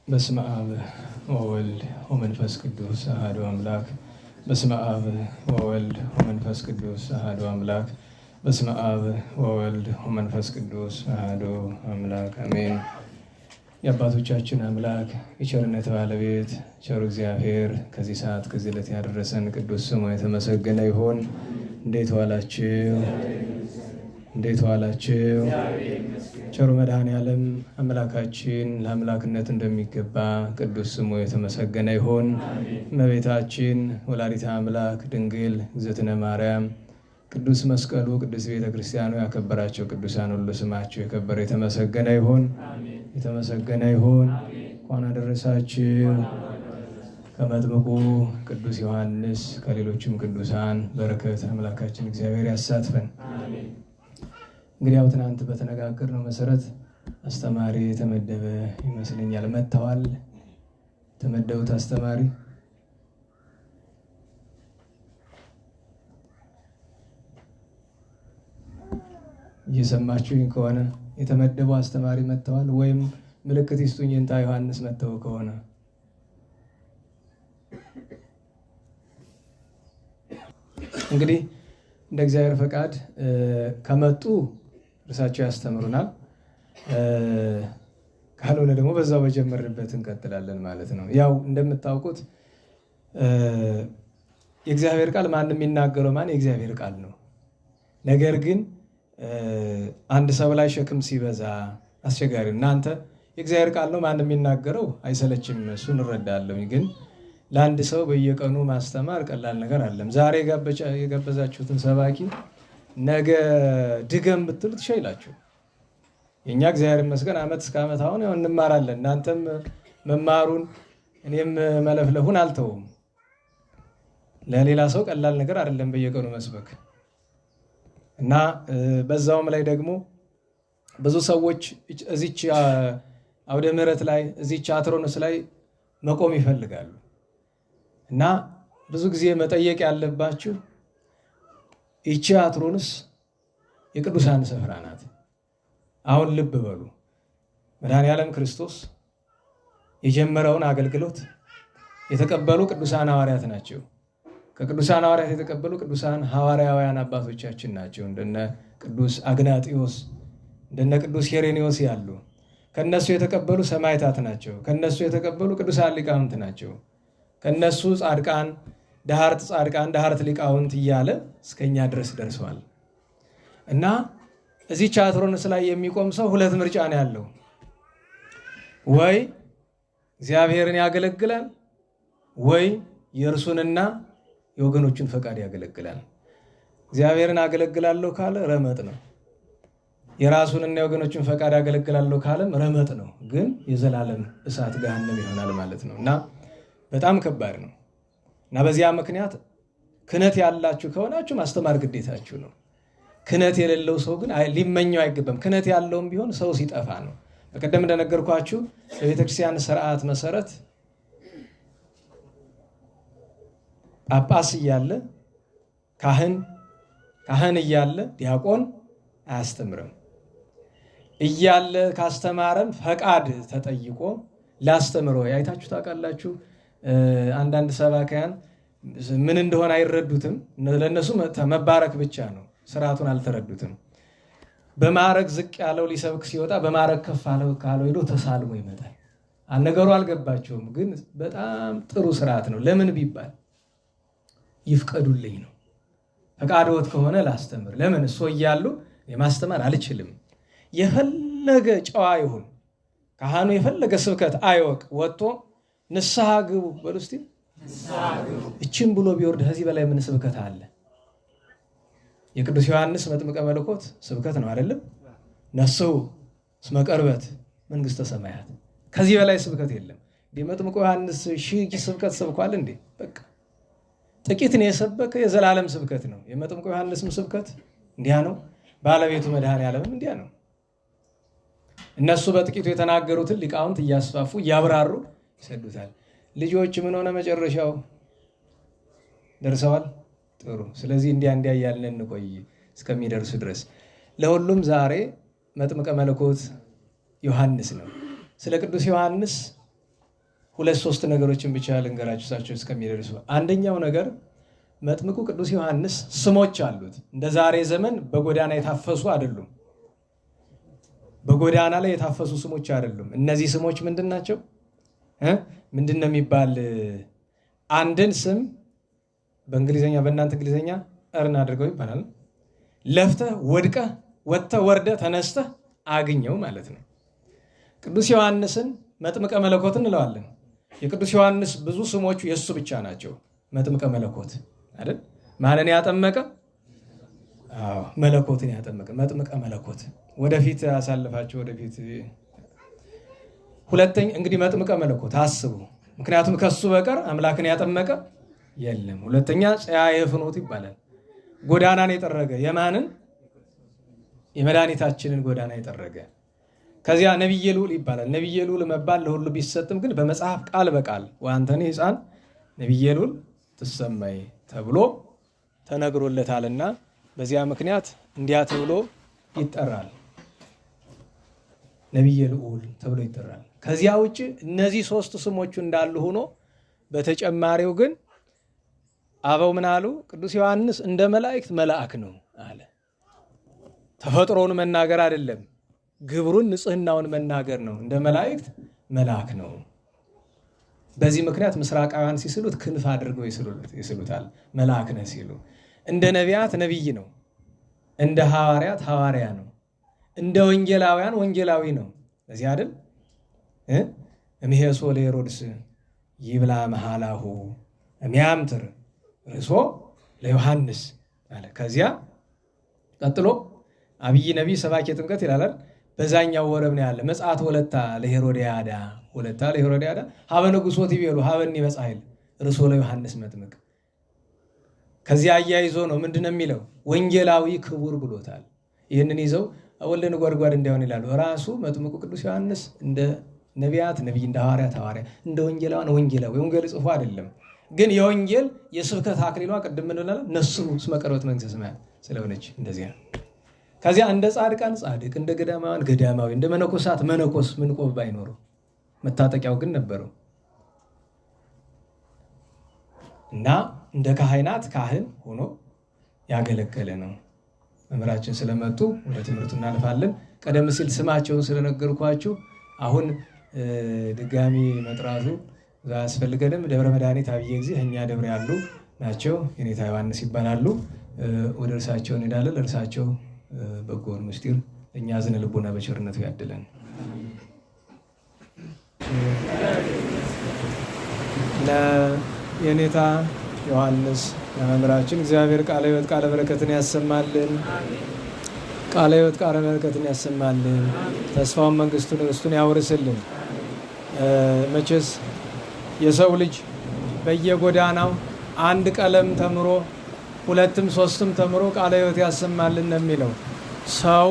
በስመ አብ ወወልድ ወመንፈስ ቅዱስ አሐዱ አምላክ። በስመ አብ ወወልድ ወመንፈስ ቅዱስ አሐዱ አምላክ። በስመ አብ ወወልድ ወመንፈስ ቅዱስ አሐዱ አምላክ አሜን። የአባቶቻችን አምላክ የቸርነት ባለቤት ቸሩ እግዚአብሔር ከዚህ ሰዓት ከዚህ ዕለት ያደረሰን ቅዱስ ስሙ የተመሰገነ ይሁን። እንዴት ዋላችሁ? እንዴት ዋላችሁ? ቸሩ መድኃኔዓለም አምላካችን ለአምላክነት እንደሚገባ ቅዱስ ስሙ የተመሰገነ ይሁን። እመቤታችን ወላዲተ አምላክ ድንግል እግዝእትነ ማርያም ቅዱስ መስቀሉ ቅዱስ ቤተ ክርስቲያኑ ያከበራቸው ቅዱሳን ሁሉ ስማቸው የከበረ የተመሰገነ ይሁን። የተመሰገነ ይሁን። እንኳን አደረሳችሁ። ከመጥምቁ ቅዱስ ዮሐንስ ከሌሎችም ቅዱሳን በረከት አምላካችን እግዚአብሔር ያሳትፈን። እንግዲህ ያው ትናንት በተነጋገርነው መሰረት አስተማሪ የተመደበ ይመስለኛል። መጥተዋል። የተመደቡት አስተማሪ እየሰማችሁኝ ከሆነ የተመደቡ አስተማሪ መጥተዋል፣ ወይም ምልክት ይስጡኝ እንታ ዮሐንስ መጥተው ከሆነ እንግዲህ እንደ እግዚአብሔር ፈቃድ ከመጡ እርሳቸው ያስተምሩናል። ካልሆነ ደግሞ በዛው በጀመርንበት እንቀጥላለን ማለት ነው። ያው እንደምታውቁት የእግዚአብሔር ቃል ማንም የሚናገረው የእግዚአብሔር ቃል ነው። ነገር ግን አንድ ሰው ላይ ሸክም ሲበዛ አስቸጋሪ፣ እናንተ የእግዚአብሔር ቃል ነው ማንም የሚናገረው አይሰለችም፣ እሱ እንረዳለሁ። ግን ለአንድ ሰው በየቀኑ ማስተማር ቀላል ነገር አለም። ዛሬ የጋበዛችሁትን ሰባኪ ነገ ድገም ብትሉት ይሻይላችሁ። የእኛ እግዚአብሔር ይመስገን ዓመት እስከ ዓመት አሁን ያው እንማራለን። እናንተም መማሩን እኔም መለፍለፉን አልተውም። ለሌላ ሰው ቀላል ነገር አይደለም በየቀኑ መስበክ እና በዛውም ላይ ደግሞ ብዙ ሰዎች እዚች አውደ ምሕረት ላይ እዚች አትሮንስ ላይ መቆም ይፈልጋሉ እና ብዙ ጊዜ መጠየቅ ያለባችሁ ይቺ አትሮንስ የቅዱሳን ስፍራ ናት። አሁን ልብ በሉ። መድኃኔዓለም ክርስቶስ የጀመረውን አገልግሎት የተቀበሉ ቅዱሳን ሐዋርያት ናቸው። ከቅዱሳን ሐዋርያት የተቀበሉ ቅዱሳን ሐዋርያውያን አባቶቻችን ናቸው። እንደነ ቅዱስ አግናጢዮስ እንደነ ቅዱስ ሄሬኔዎስ ያሉ ከነሱ የተቀበሉ ሰማዕታት ናቸው። ከነሱ የተቀበሉ ቅዱሳን ሊቃውንት ናቸው። ከነሱ ጻድቃን ዳህርት ጻድቃን ዳህርት ሊቃውንት እያለ እስከኛ ድረስ ደርሰዋል። እና እዚህ አትሮንስ ላይ የሚቆም ሰው ሁለት ምርጫ ነው ያለው። ወይ እግዚአብሔርን ያገለግላል፣ ወይ የእርሱንና የወገኖቹን ፈቃድ ያገለግላል። እግዚአብሔርን አገለግላለሁ ካለ ረመጥ ነው። የራሱንና የወገኖቹን ፈቃድ ያገለግላለሁ ካለም ረመጥ ነው። ግን የዘላለም እሳት ገሃነም ይሆናል ማለት ነው እና በጣም ከባድ ነው። እና በዚያ ምክንያት ክህነት ያላችሁ ከሆናችሁ ማስተማር ግዴታችሁ ነው። ክህነት የሌለው ሰው ግን ሊመኘው አይገባም። ክህነት ያለውም ቢሆን ሰው ሲጠፋ ነው። በቀደም እንደነገርኳችሁ በቤተክርስቲያን ስርዓት መሰረት ጳጳስ እያለ ካህን እያለ ዲያቆን አያስተምርም። እያለ ካስተማረም ፈቃድ ተጠይቆ ላስተምሮ አይታችሁ ታውቃላችሁ። አንዳንድ ሰባካያን ምን እንደሆነ አይረዱትም። ለነሱ መባረክ ብቻ ነው፣ ስርዓቱን አልተረዱትም። በማዕረግ ዝቅ ያለው ሊሰብክ ሲወጣ በማዕረግ ከፍ ካለው ሄዶ ተሳልሞ ይመጣል። ነገሩ አልገባቸውም። ግን በጣም ጥሩ ስርዓት ነው። ለምን ቢባል ይፍቀዱልኝ ነው። ፈቃድዎት ከሆነ ላስተምር። ለምን እሱ እያሉ የማስተማር አልችልም። የፈለገ ጨዋ ይሁን ካህኑ የፈለገ ስብከት አይወቅ ወጥቶ ንስሐ ግቡ በሉ እስቲ። እችን ብሎ ቢወርድ ከዚህ በላይ ምን ስብከት አለ? የቅዱስ ዮሐንስ መጥምቀ መለኮት ስብከት ነው አይደለም? ነስሑ እስመ ቀርበት መንግሥተ ሰማያት። ከዚህ በላይ ስብከት የለም። መጥምቁ ዮሐንስ ሺህ ስብከት ሰብኳል እንዴ? በቃ ጥቂት ነው የሰበከ፣ የዘላለም ስብከት ነው። የመጥምቁ ዮሐንስም ስብከት እንዲያ ነው። ባለቤቱ መድኃኔዓለምም እንዲያ ነው። እነሱ በጥቂቱ የተናገሩትን ሊቃውንት እያስፋፉ እያብራሩ ይሰዱታል። ልጆች ምን ሆነ መጨረሻው? ደርሰዋል። ጥሩ። ስለዚህ እንዲያ እያልን እንቆይ እስከሚደርሱ ድረስ። ለሁሉም ዛሬ መጥምቀ መለኮት ዮሐንስ ነው። ስለ ቅዱስ ዮሐንስ ሁለት ሶስት ነገሮችን ብቻ ልንገራችሁ እሳቸው እስከሚደርሱ። አንደኛው ነገር መጥምቁ ቅዱስ ዮሐንስ ስሞች አሉት። እንደ ዛሬ ዘመን በጎዳና የታፈሱ አይደሉም። በጎዳና ላይ የታፈሱ ስሞች አይደሉም። እነዚህ ስሞች ምንድን ናቸው? ምንድን ነው የሚባል አንድን ስም በእንግሊዘኛ በእናንተ እንግሊዘኛ እርን አድርገው ይባላል። ለፍተህ ወድቀህ ወጥተህ ወርደህ ተነስተህ አግኘው ማለት ነው። ቅዱስ ዮሐንስን መጥምቀ መለኮት እንለዋለን። የቅዱስ ዮሐንስ ብዙ ስሞቹ የእሱ ብቻ ናቸው። መጥምቀ መለኮት አይደል? ማንን ያጠመቀ? መለኮትን ያጠመቀ መጥምቀ መለኮት። ወደፊት አሳልፋቸው ወደፊት። ሁለተኛ እንግዲህ መጥምቀ መለኮት አስቡ። ምክንያቱም ከሱ በቀር አምላክን ያጠመቀ የለም። ሁለተኛ ጸያየ ፍኖት ይባላል። ጎዳናን የጠረገ የማንን? የመድኃኒታችንን ጎዳና የጠረገ። ከዚያ ነቢየ ልዑል ይባላል። ነቢየ ልዑል መባል ለሁሉ ቢሰጥም ግን በመጽሐፍ ቃል በቃል ወአንተኒ ሕፃን ነቢየ ልዑል ትሰማይ ተብሎ ተነግሮለታልና በዚያ ምክንያት እንዲያ ተብሎ ይጠራል። ነቢየ ልዑል ተብሎ ይጠራል። ከዚያ ውጭ እነዚህ ሶስት ስሞቹ እንዳሉ ሆኖ በተጨማሪው ግን አበው ምን አሉ? ቅዱስ ዮሐንስ እንደ መላእክት መልአክ ነው አለ። ተፈጥሮውን መናገር አይደለም፣ ግብሩን ንጽህናውን መናገር ነው። እንደ መላእክት መልአክ ነው። በዚህ ምክንያት ምስራቃውያን ሲስሉት ክንፍ አድርገው ይስሉታል። መልአክ ነህ ሲሉ እንደ ነቢያት ነቢይ ነው። እንደ ሐዋርያት ሐዋርያ ነው። እንደ ወንጌላውያን ወንጌላዊ ነው። ለዚህ አይደል እምሄሶ ለሄሮድስ ይብላ መሃላሁ እሚያምትር ርሶ ለዮሐንስ አለ። ከዚያ ቀጥሎ አብይ ነቢይ ሰባኬ ጥምቀት ይላል። በዛኛው ወረብ ነው ያለ መጽአት ወለታ ለሄሮድያዳ ወለታ ለሄሮድያዳ ሀበ ንጉሶት ይቤሉ ሀበኒ መጻይል ርሶ ለዮሐንስ መጥምቅ። ከዚያ አያይዞ ነው ምንድነው የሚለው? ወንጌላዊ ክቡር ብሎታል። ይህንን ይዘው ወልደ ነጎድጓድ እንዳይሆን ይላሉ። ራሱ መጥምቁ ቅዱስ ዮሐንስ እንደ ነቢያት ነቢይ፣ እንደ ሐዋርያት ሐዋርያ፣ እንደ ወንጌላውያን ወንጌላዊ። ወንጌል ጽፎ አይደለም ግን የወንጌል የስብከት አክሊሏ ቅድም ምን ብለናል? ነሱ እስመ ቀርበት መንግሥተ ሰማያት ስለሆነች እንደዚያ። ከዚያ እንደ ጻድቃን ጻድቅ፣ እንደ ገዳማውያን ገዳማዊ፣ እንደ መነኮሳት መነኮስ። ምን ቆብ ባይኖረው መታጠቂያው ግን ነበረው እና እንደ ካህናት ካህን ሆኖ ያገለገለ ነው። መምህራችን ስለመጡ ወደ ትምህርቱ እናልፋለን። ቀደም ሲል ስማቸውን ስለነገርኳችሁ አሁን ድጋሚ መጥራቱ አያስፈልገንም። ደብረ መድኃኒት አብየ ጊዜ እኛ ደብረ ያሉ ናቸው። የኔታ ዮሐንስ ይባላሉ። ወደ እርሳቸው እንሄዳለን። እርሳቸው በጎን ምስጢር እኛ ዝነ ልቦና በቸርነቱ ያድለን። ለየኔታ ዮሐንስ ለመምህራችን እግዚአብሔር ቃለ ሕይወት ቃለ በረከትን ያሰማልን። ቃለ ሕይወት ቃለ በረከትን ያሰማልን። ተስፋውን መንግስቱን ርስቱን ያወርስልን። መቼስ የሰው ልጅ በየጎዳናው አንድ ቀለም ተምሮ ሁለትም ሶስትም ተምሮ ቃለ ሕይወት ያሰማልን ነው የሚለው። ሰው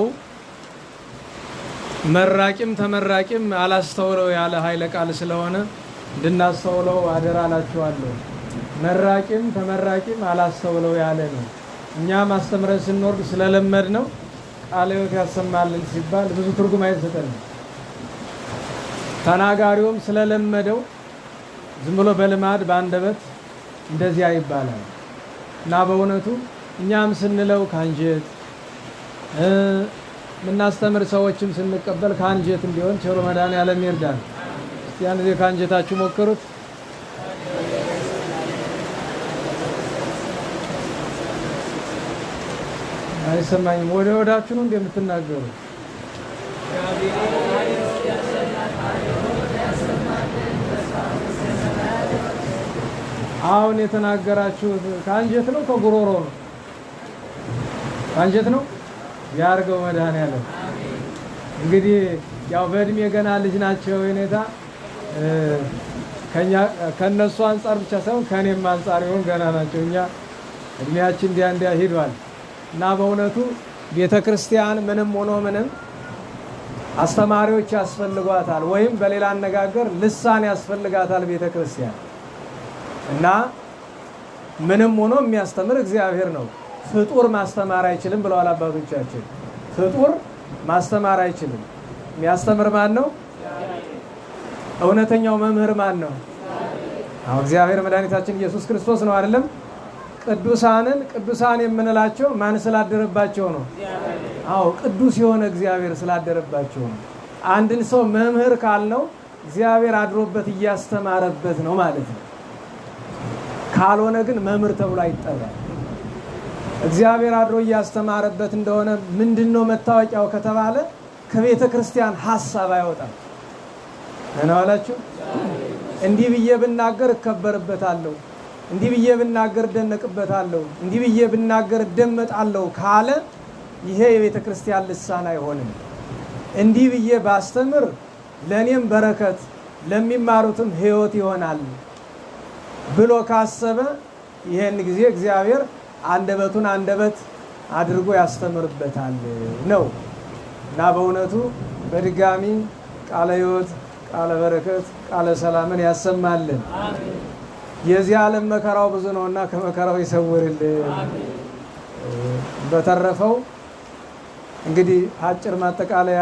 መራቂም ተመራቂም አላስተውለው ያለ ኃይለ ቃል ስለሆነ እንድናስተውለው አደራ እላችኋለሁ። መራቂም ተመራቂም አላስተውለው ያለ ነው። እኛም አስተምረን ስንወርድ ስለለመድ ነው ቃለ ሕይወት ያሰማልን ሲባል ብዙ ትርጉም አይሰጠንም። ተናጋሪውም ስለለመደው ዝም ብሎ በልማድ በአንደበት እንደዚያ ይባላል እና በእውነቱ እኛም ስንለው ካንጀት ምናስተምር ሰዎችም ስንቀበል ካንጀት እንዲሆን ቸሮ መድኃኔዓለም ይርዳን። እስቲ ያን ጊዜ ካንጀታችሁ ሞክሩት። አይሰማኝም። ወደ ወዳችሁ ነው እንደምትናገሩ። አሁን የተናገራችሁት ካንጀት ነው ከጉሮሮ ነው? ካንጀት ነው ያርገው መድኃኔዓለም። እንግዲህ ያው በእድሜ ገና ልጅ ናቸው የኔታ ከነሱ አንጻር ብቻ ሳይሆን ከኔም አንጻር ይሆን ገና ናቸው። እኛ እድሜያችን እንዲያ ሄዷል እና በእውነቱ ቤተክርስቲያን ምንም ሆኖ ምንም አስተማሪዎች ያስፈልጓታል፣ ወይም በሌላ አነጋገር ልሳን ያስፈልጋታል ቤተክርስቲያን። እና ምንም ሆኖ የሚያስተምር እግዚአብሔር ነው። ፍጡር ማስተማር አይችልም ብለዋል አባቶቻችን። ፍጡር ማስተማር አይችልም። የሚያስተምር ማን ነው? እውነተኛው መምህር ማን ነው? አዎ እግዚአብሔር መድኃኒታችን ኢየሱስ ክርስቶስ ነው አይደለም? ቅዱሳንን ቅዱሳን የምንላቸው ማን ስላደረባቸው ነው? አዎ ቅዱስ የሆነ እግዚአብሔር ስላደረባቸው ነው። አንድን ሰው መምህር ካልነው እግዚአብሔር አድሮበት እያስተማረበት ነው ማለት ነው። ካልሆነ ግን መምህር ተብሎ አይጠራም። እግዚአብሔር አድሮ እያስተማረበት እንደሆነ ምንድነው መታወቂያው ከተባለ ከቤተ ክርስቲያን ሐሳብ አይወጣም። እናዋላችሁ እንዲህ ብዬ ብናገር እከበርበታለሁ፣ እንዲህ ብዬ ብናገር እደነቅበታለሁ፣ እንዲህ ብዬ ብናገር እደመጣለሁ ካለ ይሄ የቤተ ክርስቲያን ልሳን አይሆንም። እንዲህ ብዬ ባስተምር ለኔም በረከት ለሚማሩትም ሕይወት ይሆናል ብሎ ካሰበ ይሄን ጊዜ እግዚአብሔር አንደበቱን አንደበት አድርጎ ያስተምርበታል ነው። እና በእውነቱ በድጋሚ ቃለ ሕይወት ቃለ በረከት ቃለ ሰላምን ያሰማልን። የዚህ ዓለም መከራው ብዙ ነውና ከመከራው ይሰውርልን። በተረፈው እንግዲህ አጭር ማጠቃለያ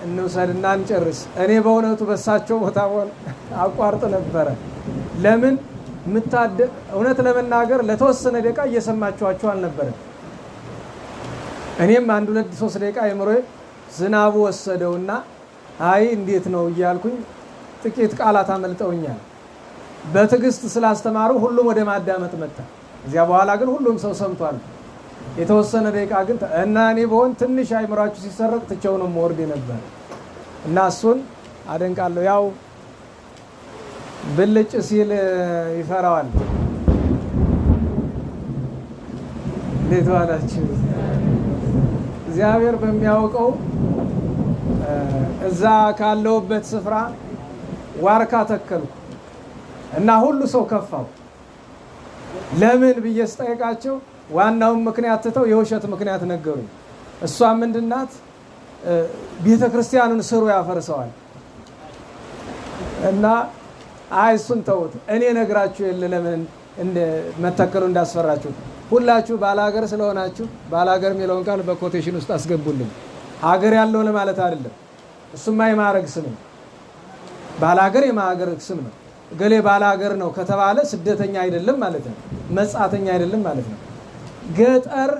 እንውሰድና እንጨርስ። እኔ በእውነቱ በሳቸው ቦታ አቋርጥ ነበረ። ለምን እውነት ለመናገር ለተወሰነ ደቂቃ እየሰማችኋቸው አልነበረም። እኔም 1-2-3 ደቂቃ የምሮዬ ዝናቡ ወሰደውና አይ እንዴት ነው እያልኩኝ ጥቂት ቃላት አመልጠውኛል። በትዕግስት ስላስተማሩ ሁሉም ወደ ማዳመጥ መጣ። እዚያ በኋላ ግን ሁሉም ሰው ሰምቷል። የተወሰነ ደቂቃ ግን እና እኔ በሆን ትንሽ አይምራችሁ ሲሰረቅ ትቸው ነው ወርድ ነበር እና እሱን አደንቃለሁ። ያው ብልጭ ሲል ይፈራዋል። እንዴት ዋላችሁ? እግዚአብሔር በሚያውቀው እዛ ካለውበት ስፍራ ዋርካ ተከልኩ እና ሁሉ ሰው ከፋው። ለምን ብዬ ስጠይቃቸው ዋናውን ምክንያት ትተው የውሸት ምክንያት ነገሩኝ። እሷ ምንድናት? ቤተ ክርስቲያኑን ስሩ ያፈርሰዋል እና አይ እሱን ተውት፣ እኔ ነግራችሁ የለ ለምን መተከሉ እንዳስፈራችሁ። ሁላችሁ ባላገር ስለሆናችሁ ባላገር የሚለውን ቃል በኮቴሽን ውስጥ አስገቡልኝ። ሀገር ያለው ለማለት አይደለም። እሱማ የማዕረግ ስም ነው። ባላገር የማዕረግ ስም ነው። ገሌ ባላገር ነው ከተባለ ስደተኛ አይደለም ማለት ነው፣ መጻተኛ አይደለም ማለት ነው። ገጠር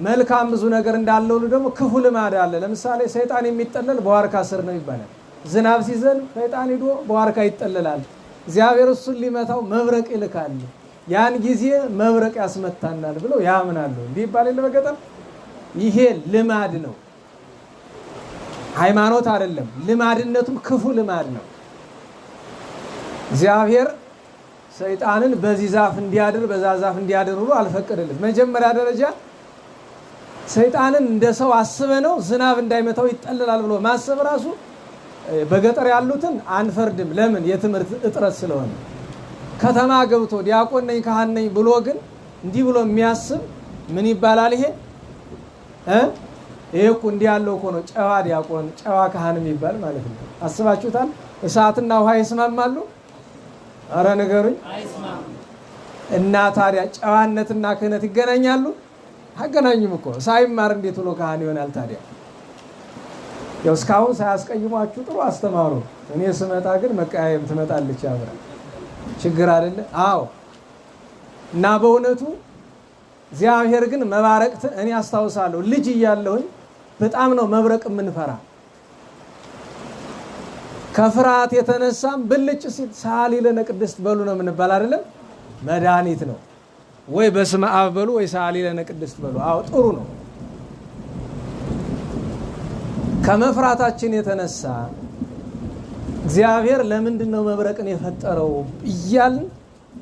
መልካም ብዙ ነገር እንዳለው ደግሞ ክፉ ልማድ አለ። ለምሳሌ ሰይጣን የሚጠለል በዋርካ ስር ነው ይባላል። ዝናብ ሲዘንብ ሰይጣን ሄዶ በዋርካ ይጠለላል። እግዚአብሔር እሱን ሊመታው መብረቅ ይልካል። ያን ጊዜ መብረቅ ያስመታናል ብለው ያምናሉ። እንዲህ ይባላል በገጠር። ይሄ ልማድ ነው፣ ሃይማኖት አይደለም። ልማድነቱም ክፉ ልማድ ነው። እግዚአብሔር ሰይጣንን በዚህ ዛፍ እንዲያድር በዛ ዛፍ እንዲያድር ብሎ አልፈቀደለት። መጀመሪያ ደረጃ ሰይጣንን እንደ ሰው አስበ ነው ዝናብ እንዳይመታው ይጠለላል ብሎ ማሰብ ራሱ በገጠር ያሉትን አንፈርድም። ለምን? የትምህርት እጥረት ስለሆነ። ከተማ ገብቶ ዲያቆን ነኝ ካህን ነኝ ብሎ ግን እንዲህ ብሎ የሚያስብ ምን ይባላል? ይሄ እኮ እንዲህ ያለው እኮ ነው ጨዋ ዲያቆን ጨዋ ካህን የሚባል ማለት ነው። አስባችሁታል? እሳትና ውሃ ይስማማሉ? አረ ንገሩኝ። እና ታዲያ ጨዋነትና ክህነት ይገናኛሉ? አገናኙም እኮ። ሳይማር እንዴት ብሎ ካህን ይሆናል ታዲያ? ያው እስካሁን ሳያስቀይሟችሁ ጥሩ አስተማሩ። እኔ ስመጣ ግን መቀያየም ትመጣለች አብራ። ችግር አይደለ? አዎ። እና በእውነቱ እግዚአብሔር ግን መባረቅት እኔ አስታውሳለሁ ልጅ እያለሁኝ በጣም ነው መብረቅ የምንፈራ። ከፍርሃት የተነሳም ብልጭ ሲል ሳሊ ለነ ቅድስት በሉ ነው የምንባል አይደለም? መድኃኒት ነው። ወይ በስመ አብ በሉ ወይ ሳሊ ለነ ቅድስት በሉ። አዎ ጥሩ ነው። ከመፍራታችን የተነሳ እግዚአብሔር ለምንድን ነው መብረቅን የፈጠረው እያልን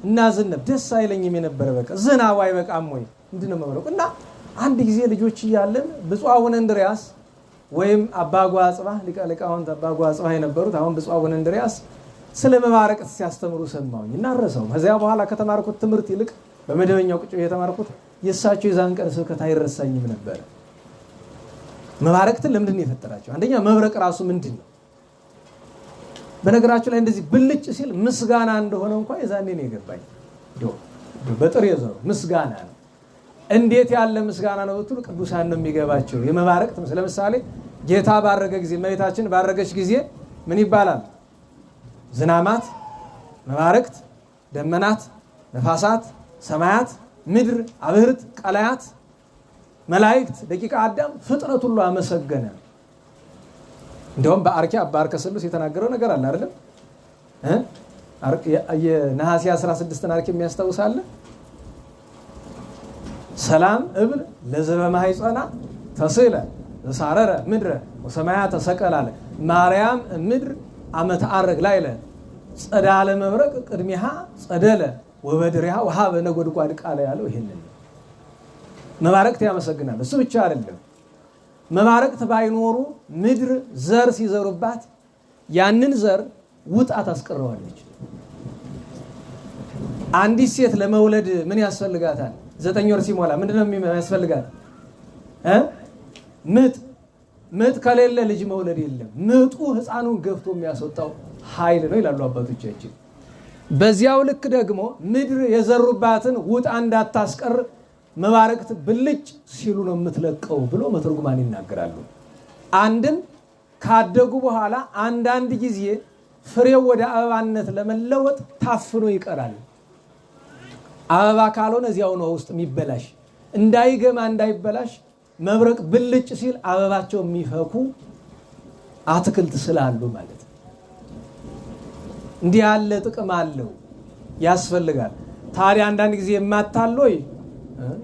እናዝነብ። ደስ አይለኝም የነበረ በቃ ዝናቡ አይበቃም ወይ ምንድን ነው መብረቁ? እና አንድ ጊዜ ልጆች እያለን ብፁዕ አቡነ እንድርያስ ወይም አባ ጓጽባህ ሊቀ ሊቃውንት አባ ጓጽባህ የነበሩት አሁን ብፁዕ አቡነ እንድርያስ ስለ መባረቅት ሲያስተምሩ ሰማሁኝ እና ረሳው። ከዚያ በኋላ ከተማርኩት ትምህርት ይልቅ በመደበኛው ቁጭ የተማርኩት የእሳቸው የዛን ቀን ስብከት አይረሳኝም ነበር። መባረቅትን ለምንድን ነው የፈጠራቸው? አንደኛ መብረቅ ራሱ ምንድን ነው? በነገራችሁ ላይ እንደዚህ ብልጭ ሲል ምስጋና እንደሆነ እንኳን የዛኔ ነው የገባኝ። በጥሬ ዘሩ ምስጋና ነው። እንዴት ያለ ምስጋና ነው ብትሉ ቅዱሳን ነው የሚገባቸው። የመባረቅት ለምሳሌ ጌታ ባረገ ጊዜ እመቤታችን ባረገች ጊዜ ምን ይባላል? ዝናማት፣ መባረቅት፣ ደመናት፣ ነፋሳት፣ ሰማያት፣ ምድር፣ አብህርት፣ ቀላያት፣ መላእክት፣ ደቂቀ አዳም ፍጥረት ሁሉ አመሰገነ። እንደውም በአርኬ አባ አርከ ስሉስ የተናገረው ነገር አለ አይደለም? የነሐሴ 16 አርኬ የሚያስታውሳለ ሰላም እብል ለዘበ ማኅፀና ተስእለ ዘሳረረ ምድረ ወሰማያ ተሰቀላለ ማርያም ምድር አመት አረግ ላይለ ጸዳለ መብረቅ ቅድሚሃ ጸደለ ወበድሪሃ ወሃበ ነጎድጓድ ቃለ ያለው ይሄንን መባረቅት ያመሰግናል። እሱ ብቻ አይደለም። መባረቅት ባይኖሩ ምድር ዘር ሲዘሩባት ያንን ዘር ውጣ ታስቀረዋለች። አንዲት ሴት ለመውለድ ምን ያስፈልጋታል? 9 ወር ሲሞላ ምንድነው የሚያስፈልጋት? ምጥ ከሌለ ልጅ መውለድ የለም። ምጡ ህፃኑን ገፍቶ የሚያስወጣው ኃይል ነው ይላሉ አባቶቻችን። በዚያው ልክ ደግሞ ምድር የዘሩባትን ውጣ እንዳታስቀር መባረቅት ብልጭ ሲሉ ነው የምትለቀው ብሎ መተርጉማን ይናገራሉ። አንድም ካደጉ በኋላ አንዳንድ ጊዜ ፍሬው ወደ አበባነት ለመለወጥ ታፍኖ ይቀራል። አበባ ካልሆነ እዚያው ነው ውስጥ የሚበላሽ። እንዳይገማ እንዳይበላሽ መብረቅ ብልጭ ሲል አበባቸው የሚፈኩ አትክልት ስላሉ ማለት ነው። እንዲህ ያለ ጥቅም አለው፣ ያስፈልጋል። ታዲያ አንዳንድ ጊዜ የማታሎይ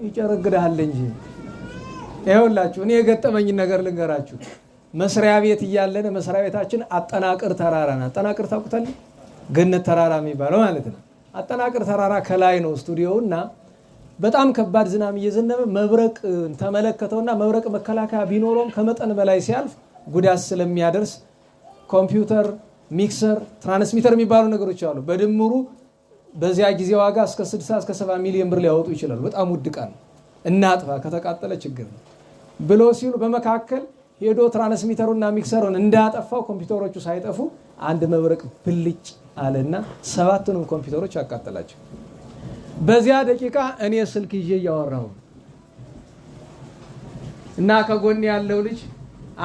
ይጨረግዳል እንጂ ይኸውላችሁ እኔ የገጠመኝ ነገር ልንገራችሁ። መስሪያ ቤት እያለን መስሪያ ቤታችን አጠናቅር ተራራ ነው። አጠናቅር ታውቁታል? ገነት ተራራ የሚባለው ማለት ነው። አጠናቅር ተራራ ከላይ ነው ስቱዲዮውና በጣም ከባድ ዝናብ እየዘነበ መብረቅ ተመለከተውና መብረቅ መከላከያ ቢኖረውም ከመጠን በላይ ሲያልፍ ጉዳት ስለሚያደርስ ኮምፒውተር፣ ሚክሰር፣ ትራንስሚተር የሚባሉ ነገሮች አሉ። በድምሩ በዚያ ጊዜ ዋጋ እስከ 60 እስከ 70 ሚሊዮን ብር ሊያወጡ ይችላሉ። በጣም ውድ ዕቃ ነው። እናጥፋ ከተቃጠለ ችግር ነው ብሎ ሲሉ በመካከል ሄዶ ትራንስሚተሩና ሚክሰሩን እንዳጠፋው ኮምፒውተሮቹ ሳይጠፉ አንድ መብረቅ ብልጭ አለና 7ቱንም ኮምፒውተሮች አቃጠላቸው። በዚያ ደቂቃ እኔ ስልክ ይዤ እያወራሁ እና ከጎን ያለው ልጅ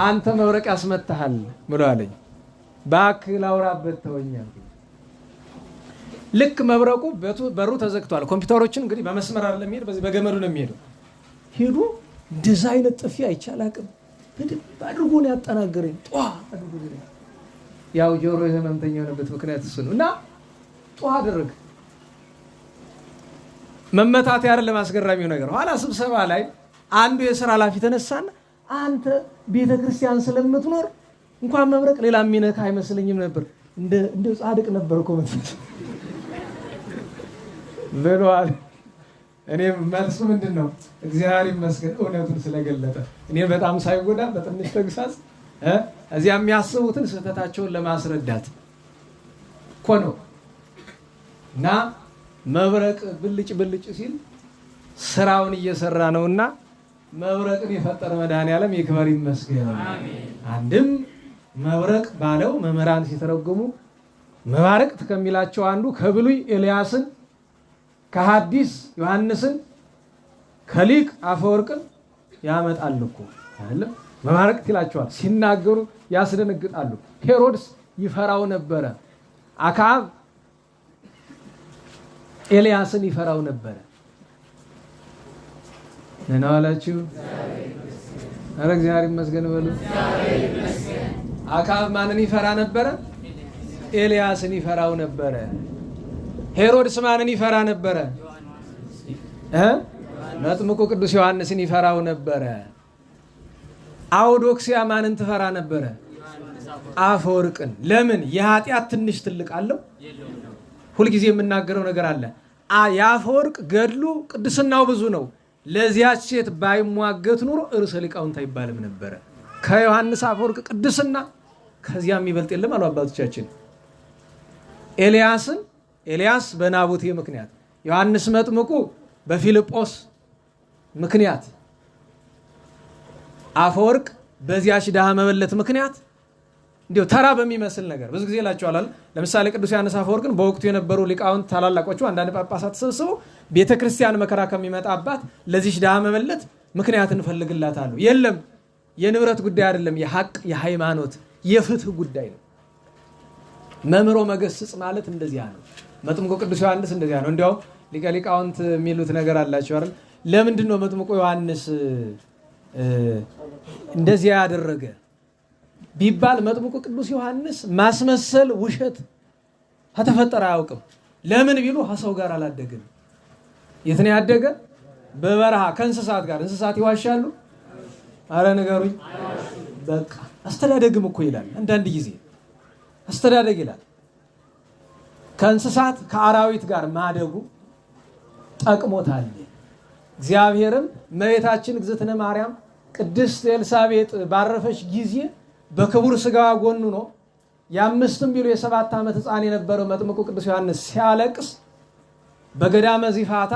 አንተ መብረቅ ያስመታሃል ብሎ አለኝ። እባክህ ላውራበት ተወኛል። ልክ መብረቁ በሩ ተዘግቷል። ኮምፒውተሮችን እንግዲህ በመስመር አይደለም የሚሄድ በዚህ በገመዱ ነው የሚሄደው። ሄዱ እንደዛ አይነት ጥፊ አይቻላቅም በደንብ አድርጎ ነው ያጠናገረኝ። ጧ አድርጎ ያው ጆሮ ህመምተኛ የሆነበት ምክንያት እሱ ነው እና ጧ አደረገ። መመታት አይደለም አስገራሚው ነገር። ኋላ ስብሰባ ላይ አንዱ የሥራ ኃላፊ ተነሳና አንተ ቤተክርስቲያን ስለምትኖር እንኳን መብረቅ ሌላ የሚነካ አይመስልኝም ነበር እንደ ጻድቅ ነበርኩ ብለዋል። እኔ መልሱ ምንድነው? እግዚአብሔር ይመስገን እውነቱን ስለገለጠ እኔ በጣም ሳይጎዳ በትንሽ ተግሳጽ እዚያ የሚያስቡትን ስህተታቸውን ለማስረዳት እኮ ነው። እና መብረቅ ብልጭ ሲል ስራውን እየሰራ ነውና መብረቅን የፈጠረ መድኃኔዓለም ይክበር ይመስገን። አንድም መብረቅ ባለው መምህራን ሲተረጉሙ መባረቅት ከሚላቸው አንዱ ከብሉይ ኤልያስን ከሐዲስ ዮሐንስን ከሊቅ አፈወርቅን ያመጣል እኮ አይደል? መባረቅት ይላቸዋል። ሲናገሩ ያስደነግጣሉ። ሄሮድስ ይፈራው ነበረ። አክዓብ ኤልያስን ይፈራው ነበረ። ደህና ዋላችሁ? ኧረ እግዚአብሔር ይመስገን በሉ። አክዓብ ማንን ይፈራ ነበረ? ኤልያስን ይፈራው ነበረ። ሄሮድስ ማንን ይፈራ ነበረ? መጥምቁ ቅዱስ ዮሐንስን ይፈራው ነበረ። አውዶክሲያ ማንን ትፈራ ነበረ? አፈወርቅን። ለምን? የኃጢአት ትንሽ ትልቅ አለው። ሁልጊዜ የምናገረው ነገር አለ። የአፈወርቅ ገድሉ ቅድስናው ብዙ ነው። ለዚያች ሴት ባይሟገት ኑሮ ርዕሰ ሊቃውንት አይባልም ነበረ። ከዮሐንስ አፈወርቅ ቅድስና ከዚያ የሚበልጥ የለም አሉ አባቶቻችን። ኤልያስ በናቡቴ ምክንያት፣ ዮሐንስ መጥምቁ በፊልጶስ ምክንያት፣ አፈወርቅ በዚያች ድሃ መበለት ምክንያት እንዲሁ ተራ በሚመስል ነገር ብዙ ጊዜ እላቸዋለሁ። ለምሳሌ ቅዱስ ዮሐንስ አፈወርቅን በወቅቱ የነበሩ ሊቃውንት ታላላቆቹ አንዳንድ ጳጳሳት ተሰብስበው ቤተክርስቲያን መከራ ከሚመጣባት ለዚች ድሃ መበለት ምክንያት እንፈልግላታሉ። የለም የንብረት ጉዳይ አይደለም፣ የሐቅ የሃይማኖት የፍትህ ጉዳይ ነው። መምሮ መገስጽ ማለት እንደዚያ ነው። መጥምቁ ቅዱስ ዮሐንስ እንደዚያ ነው። እንዲያውም ሊቀ ሊቃውንት የሚሉት ነገር አላቸው አይደል? ለምንድን ነው መጥምቁ ዮሐንስ እንደዚያ ያደረገ ቢባል መጥምቁ ቅዱስ ዮሐንስ ማስመሰል ውሸት ከተፈጠረ አያውቅም። ለምን ቢሉ ከሰው ጋር አላደገም። የት ነው ያደገ? በበረሃ ከእንስሳት ጋር። እንስሳት ይዋሻሉ? አረ ንገሩኝ። በቃ አስተዳደግም እኮ ይላል። አንዳንድ ጊዜ አስተዳደግ ይላል። ከእንስሳት ከአራዊት ጋር ማደጉ ጠቅሞታል። እግዚአብሔርም እመቤታችን እግዝእትነ ማርያም ቅድስት ኤልሳቤጥ ባረፈች ጊዜ በክቡር ስጋዋ ጎኑ ነው የ5 ቢሉ የ7 ዓመት ሕፃን የነበረው መጥምቁ ቅዱስ ዮሐንስ ሲያለቅስ በገዳመ ዚፋታ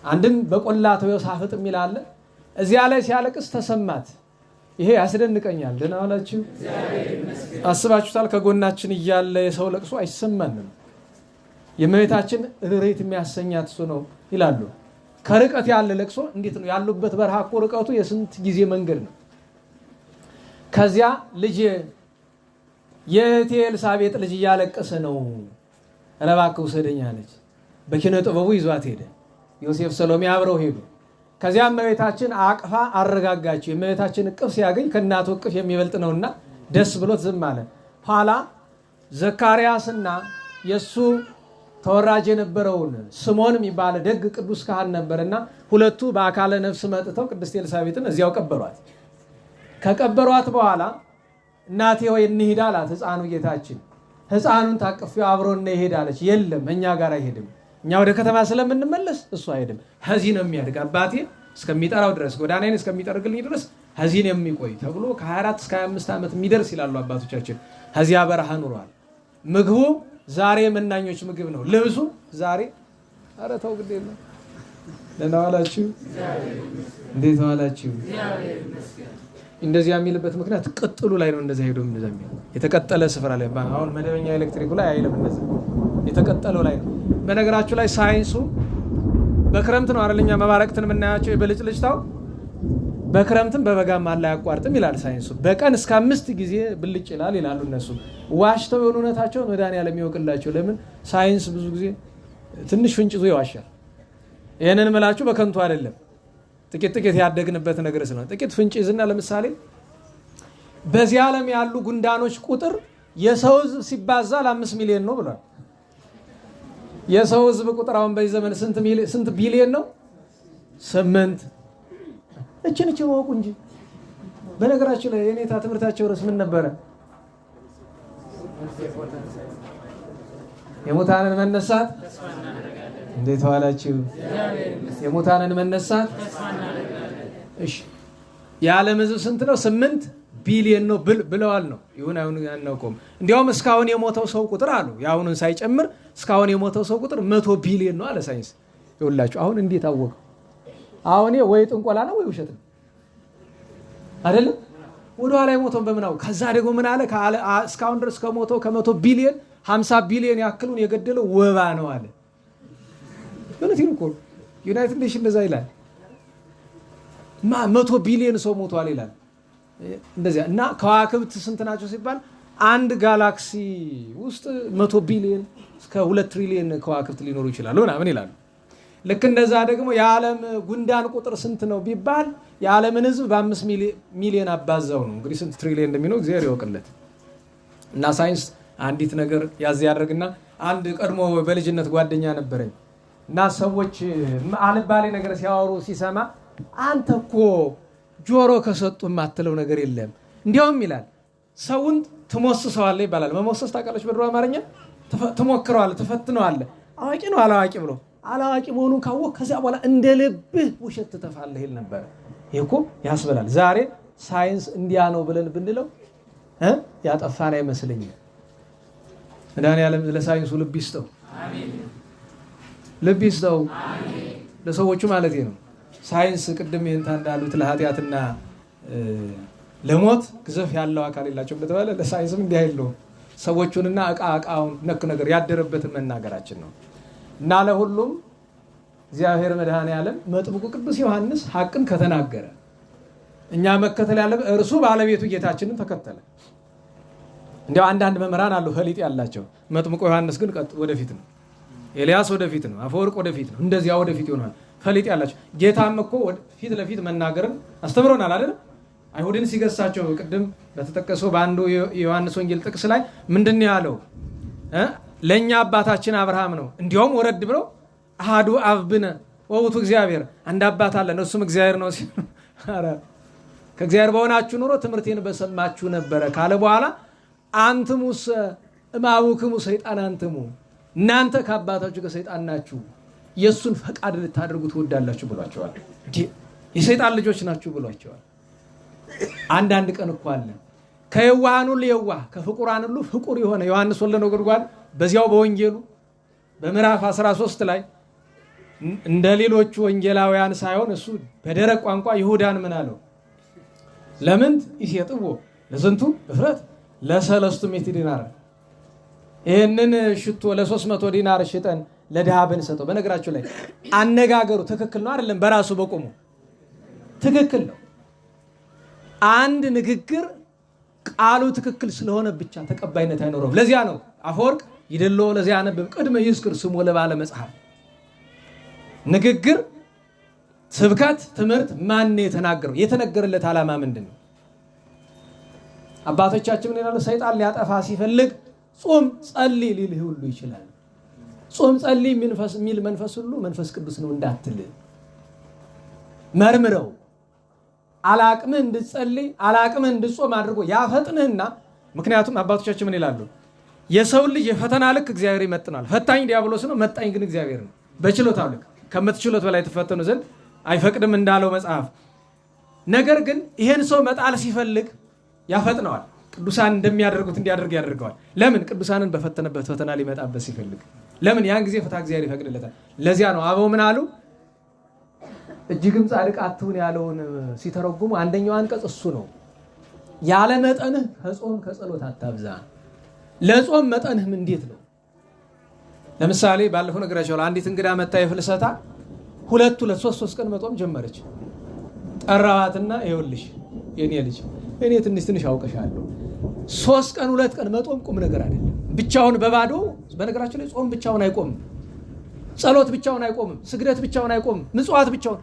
አንድም በቆላተ ዮሳፍጥ የሚል አለ። እዚያ ላይ ሲያለቅስ ተሰማት። ይሄ ያስደንቀኛል። ደህና ዋላችሁ? አስባችሁታል? ከጎናችን እያለ የሰው ለቅሶ አይሰማንም። የእመቤታችን ርሬት የሚያሰኛት እሱ ነው ይላሉ። ከርቀት ያለ ለቅሶ እንዴት ነው? ያሉበት በረሃ እኮ ርቀቱ የስንት ጊዜ መንገድ ነው። ከዚያ ልጅ የእህቴ ኤልሳቤጥ ልጅ እያለቀሰ ነው፣ ኧረ እባክህ ውሰደኝ አለች። በኪነ ጥበቡ ይዟት ሄደ። ዮሴፍ ሰሎሜ አብረው ሄዱ። ከዚያ እመቤታችን አቅፋ አረጋጋችው። የእመቤታችን እቅፍ ሲያገኝ ከእናቱ እቅፍ የሚበልጥ ነውና ደስ ብሎት ዝም አለ። ኋላ ዘካርያስና የእሱ ተወራጅ የነበረውን ስምዖን የሚባል ደግ ቅዱስ ካህን ነበርና ሁለቱ በአካለ ነፍስ መጥተው ቅድስት ኤልሳቤጥን እዚያው ቀበሯት። ከቀበሯት በኋላ እናቴ ሆይ እንሂድ አላት ሕፃኑ ጌታችን። ሕፃኑን ታቅፊው አብሮ እንሂድ አለች። የለም እኛ ጋር አይሄድም፣ እኛ ወደ ከተማ ስለምንመለስ እሱ አይሄድም፣ ከዚህ ነው የሚያድግ አባቴ እስከሚጠራው ድረስ ጎዳናዬን እስከሚጠርግልኝ ድረስ ከዚህ ነው የሚቆይ ተብሎ ከ24 እስከ 25 ዓመት የሚደርስ ይላሉ አባቶቻችን። ከዚያ በረሃ ኑሯል። ምግቡ ዛሬ መናኞች ምግብ ነው። ልብሱ ዛሬ ኧረ ተው ግድ የለም። ደህና ዋላችሁ? እንዴት ዋላችሁ? እንደዚያ የሚልበት ምክንያት ቅጥሉ ላይ ነው። እንደዚያ ሄዶ እንደዚያ የሚል የተቀጠለ ስፍራ ላይ አሁን መደበኛ ኤሌክትሪኩ ላይ አይልም። እንደዚያ የተቀጠለው ላይ ነው። በነገራችሁ ላይ ሳይንሱ በክረምት ነው አይደለኛ መባረቅትን የምናያቸው የብልጭልጭታው በክረምትም በበጋም አላ ያቋርጥም ይላል ሳይንሱ። በቀን እስከ 5 ጊዜ ብልጭ ይላል ይላሉ እነሱ። ዋሽተው የሆኑ እውነታቸውን መድኃኒዓለም ይወቅላቸው። ለምን ሳይንስ ብዙ ጊዜ ትንሽ ፍንጭ ይዞ ይዋሻል። ይህንን ምላችሁ በከንቱ አይደለም። ጥቂት ያደግንበት ነገር ስለሆነ ጥቂት ፍንጭ ይዝና ለምሳሌ በዚህ ዓለም ያሉ ጉንዳኖች ቁጥር የሰው ሕዝብ ሲባዛ ለ5 ሚሊዮን ነው ብሏል። የሰው ሕዝብ ቁጥር አሁን በዚህ ዘመን ስንት ቢሊዮን ነው? 8። እችን ወቁ እንጂ። በነገራችሁ ላይ የኔታ ትምህርታቸው ርዕስ ምን ነበረ? የሙታንን መነሳት። እንዴት ዋላችሁ? የሙታንን መነሳት። እሺ የዓለም ሕዝብ ስንት ነው? 8 ቢሊዮን ነው ብለዋል ነው። ይሁን አይሁን አናውቀውም። እንዲያውም እስካሁን የሞተው ሰው ቁጥር አሉ የአሁኑን ሳይጨምር እስካሁን የሞተው ሰው ቁጥር 100 ቢሊዮን ነው አለ ሳይንስ። ይኸውላችሁ አሁን እንዴት አወቀው? አሁን ወይ ጥንቆላ ነው ወይ ውሸት ነው አይደለም። ወደ ኋላ የሞተውን በምን አወቀ? ከዛ ደግሞ ምን አለ? እስካሁን ድረስ ከሞተው ከ100 ቢሊዮን 50 ቢሊዮን ያክሉን የገደለው ወባ ነው አለ። ምንት ይልቁ ዩናይትድ ኔሽን እንደዛ ይላል። 100 ቢሊዮን ሰው ሞቷል ይላል። እንደዚያ እና ከዋክብት ስንት ናቸው ሲባል አንድ ጋላክሲ ውስጥ 100 ቢሊዮን እስከ 2 ትሪሊዮን ከዋክብት ሊኖሩ ይችላሉ ምናምን ይላሉ። ልክ እንደዛ ደግሞ የዓለም ጉንዳን ቁጥር ስንት ነው ቢባል የዓለምን ሕዝብ በ5 ሚሊዮን አባዛው ነው። እንግዲህ ስንት ትሪሊዮን እንደሚኖር እግዚአብሔር ያውቅለት። እና ሳይንስ አንዲት ነገር ያዝ ያደርግና አንድ ቀድሞ በልጅነት ጓደኛ ነበረኝ እና ሰዎች አልባሌ ነገር ሲያወሩ ሲሰማ አንተ እኮ ጆሮ ከሰጡ የማትለው ነገር የለም እንዲያውም ይላል ሰውን ትሞስሰዋለህ ይባላል። መሞሰስ ታውቃለች? በድሮ አማርኛ ትሞክረዋለህ፣ ትፈትነዋለህ። አዋቂ ነው አላዋቂ ብሎ አላዋቂ መሆኑን ካወቅ ከዚያ በኋላ እንደ ልብህ ውሸት ትተፋለህ ይል ነበር። ይሄ እኮ ያስበላል። ዛሬ ሳይንስ እንዲያ ነው ብለን ብንለው ያጠፋን አይመስለኝም። መድኃኒዓለም ለሳይንሱ ልብ ይስጠው፣ ልብ ይስጠው ለሰዎቹ ማለት ነው። ሳይንስ ቅድም ይንታ እንዳሉት ለኃጢአትና ለሞት ግዘፍ ያለው አካል የላቸው እንደተባለ ለሳይንስም እንዲህ አይለው ሰዎቹንና እቃውን ነክ ነገር ያደረበትን መናገራችን ነው። እና ለሁሉም እግዚአብሔር መድኃኒዓለም መጥምቁ ቅዱስ ዮሐንስ ሐቅን ከተናገረ እኛ መከተል ያለብን እርሱ ባለቤቱ ጌታችንን ተከተለ። እንዲያው አንዳንድ መምህራን አሉ ፈሊጥ ያላቸው። መጥምቆ ዮሐንስ ግን ወደፊት ነው፣ ኤልያስ ወደፊት ነው፣ አፈወርቅ ወደፊት ነው፣ እንደዚያ ወደፊት ይሆናል። ፈሊጥ ያላቸው። ጌታም እኮ ፊት ለፊት መናገርን አስተምሮናል አይደል? አይሁድን ሲገሳቸው ቅድም በተጠቀሰው በአንዱ የዮሐንስ ወንጌል ጥቅስ ላይ ምንድን ነው ያለው? ለእኛ አባታችን አብርሃም ነው፣ እንዲያውም ወረድ ብለው አሐዱ አብ ብነ ወውቱ እግዚአብሔር፣ አንድ አባት አለን እሱም እግዚአብሔር ነው ሲሉ ከእግዚአብሔር በሆናችሁ ኑሮ ትምህርቴን በሰማችሁ ነበረ ካለ በኋላ አንትሙሰ እምአቡክሙ ሰይጣን አንትሙ፣ እናንተ ከአባታችሁ ከሰይጣን ናችሁ፣ የእሱን ፈቃድ ልታደርጉ ትወዳላችሁ ብሏቸዋል። የሰይጣን ልጆች ናችሁ ብሏቸዋል። አንዳንድ ቀን እኮ አለ ከየዋሃን ሁሉ የዋህ ከፍቁራን ሁሉ ፍቁር የሆነ ዮሐንስ ወልደ ነጎድጓድ በዚያው በወንጌሉ በምዕራፍ 13 ላይ እንደ ሌሎቹ ወንጌላውያን ሳይሆን እሱ በደረቅ ቋንቋ ይሁዳን ምን አለው? ለምን ይሴጥዎ ለዝንቱ እፍረት ለሰለስቱ ምዕት ዲናር፣ ይህንን ሽቶ ለ300 ዲናር ሽጠን ለድሃ ብንሰጠው። በነገራችሁ ላይ አነጋገሩ ትክክል ነው አይደለም? በራሱ በቆሙ ትክክል ነው። አንድ ንግግር ቃሉ ትክክል ስለሆነ ብቻ ተቀባይነት አይኖረውም። ለዚያ ነው አፈወርቅ ይደሎ ለዚያ ነብብ ቅድመ ይዝክር ስሙ ለባለ መጽሐፍ። ንግግር፣ ስብከት፣ ትምህርት ማን የተናገረው? የተነገረለት ዓላማ ምንድን ነው? አባቶቻችን ምን ይላሉ? ሰይጣን ሊያጠፋ ሲፈልግ ጾም ጸልይ ሊልህ ሁሉ ይችላል። ጾም ጸልይ የሚል መንፈስ ሁሉ መንፈስ ቅዱስ ነው እንዳትል መርምረው። አላቅምህ እንድትጸልይ አላቅምህ እንድትጾም አድርጎ ያፈጥንህና፣ ምክንያቱም አባቶቻችን ምን ይላሉ? የሰው ልጅ የፈተና ልክ እግዚአብሔር ይመጥናል። ፈታኝ ዲያብሎስ ነው፣ መጣኝ ግን እግዚአብሔር ነው። በችሎታው ልክ ከምትችሎት በላይ ተፈተኑ ዘንድ አይፈቅድም እንዳለው መጽሐፍ። ነገር ግን ይሄን ሰው መጣል ሲፈልግ ያፈጥነዋል። ቅዱሳን እንደሚያደርጉት እንዲያደርግ ያደርገዋል። ለምን? ቅዱሳንን በፈተነበት ፈተና ሊመጣበት ሲፈልግ። ለምን? ያን ጊዜ ፍትሐ እግዚአብሔር ይፈቅድለታል። ለዚያ ነው አበው ምን አሉ? እጅግም ጻድቅ አትሁን ያለውን ሲተረጉሙ አንደኛው አንቀጽ እሱ ነው። ያለ መጠንህ ከጾም ከጸሎት አታብዛ። ለጾም መጠንህም እንዴት ነው? ለምሳሌ ባለፈው ነገራቸዋለሁ። አንዲት እንግዳ መታ የፍልሰታ ሁለት ሶስት ቀን መጾም ጀመረች። ጠራዋትና ይኸውልሽ የኔ ልጅ እኔ ትንሽ አውቀሻለሁ። 3 ቀን 2 ቀን መጾም ቁም ነገር አይደለም። ብቻውን በባዶ በነገራችን ላይ ጾም ብቻውን አይቆምም። ጸሎት ብቻውን አይቆምም። ስግደት ብቻውን አይቆምም። ምጽዋት ብቻውን፣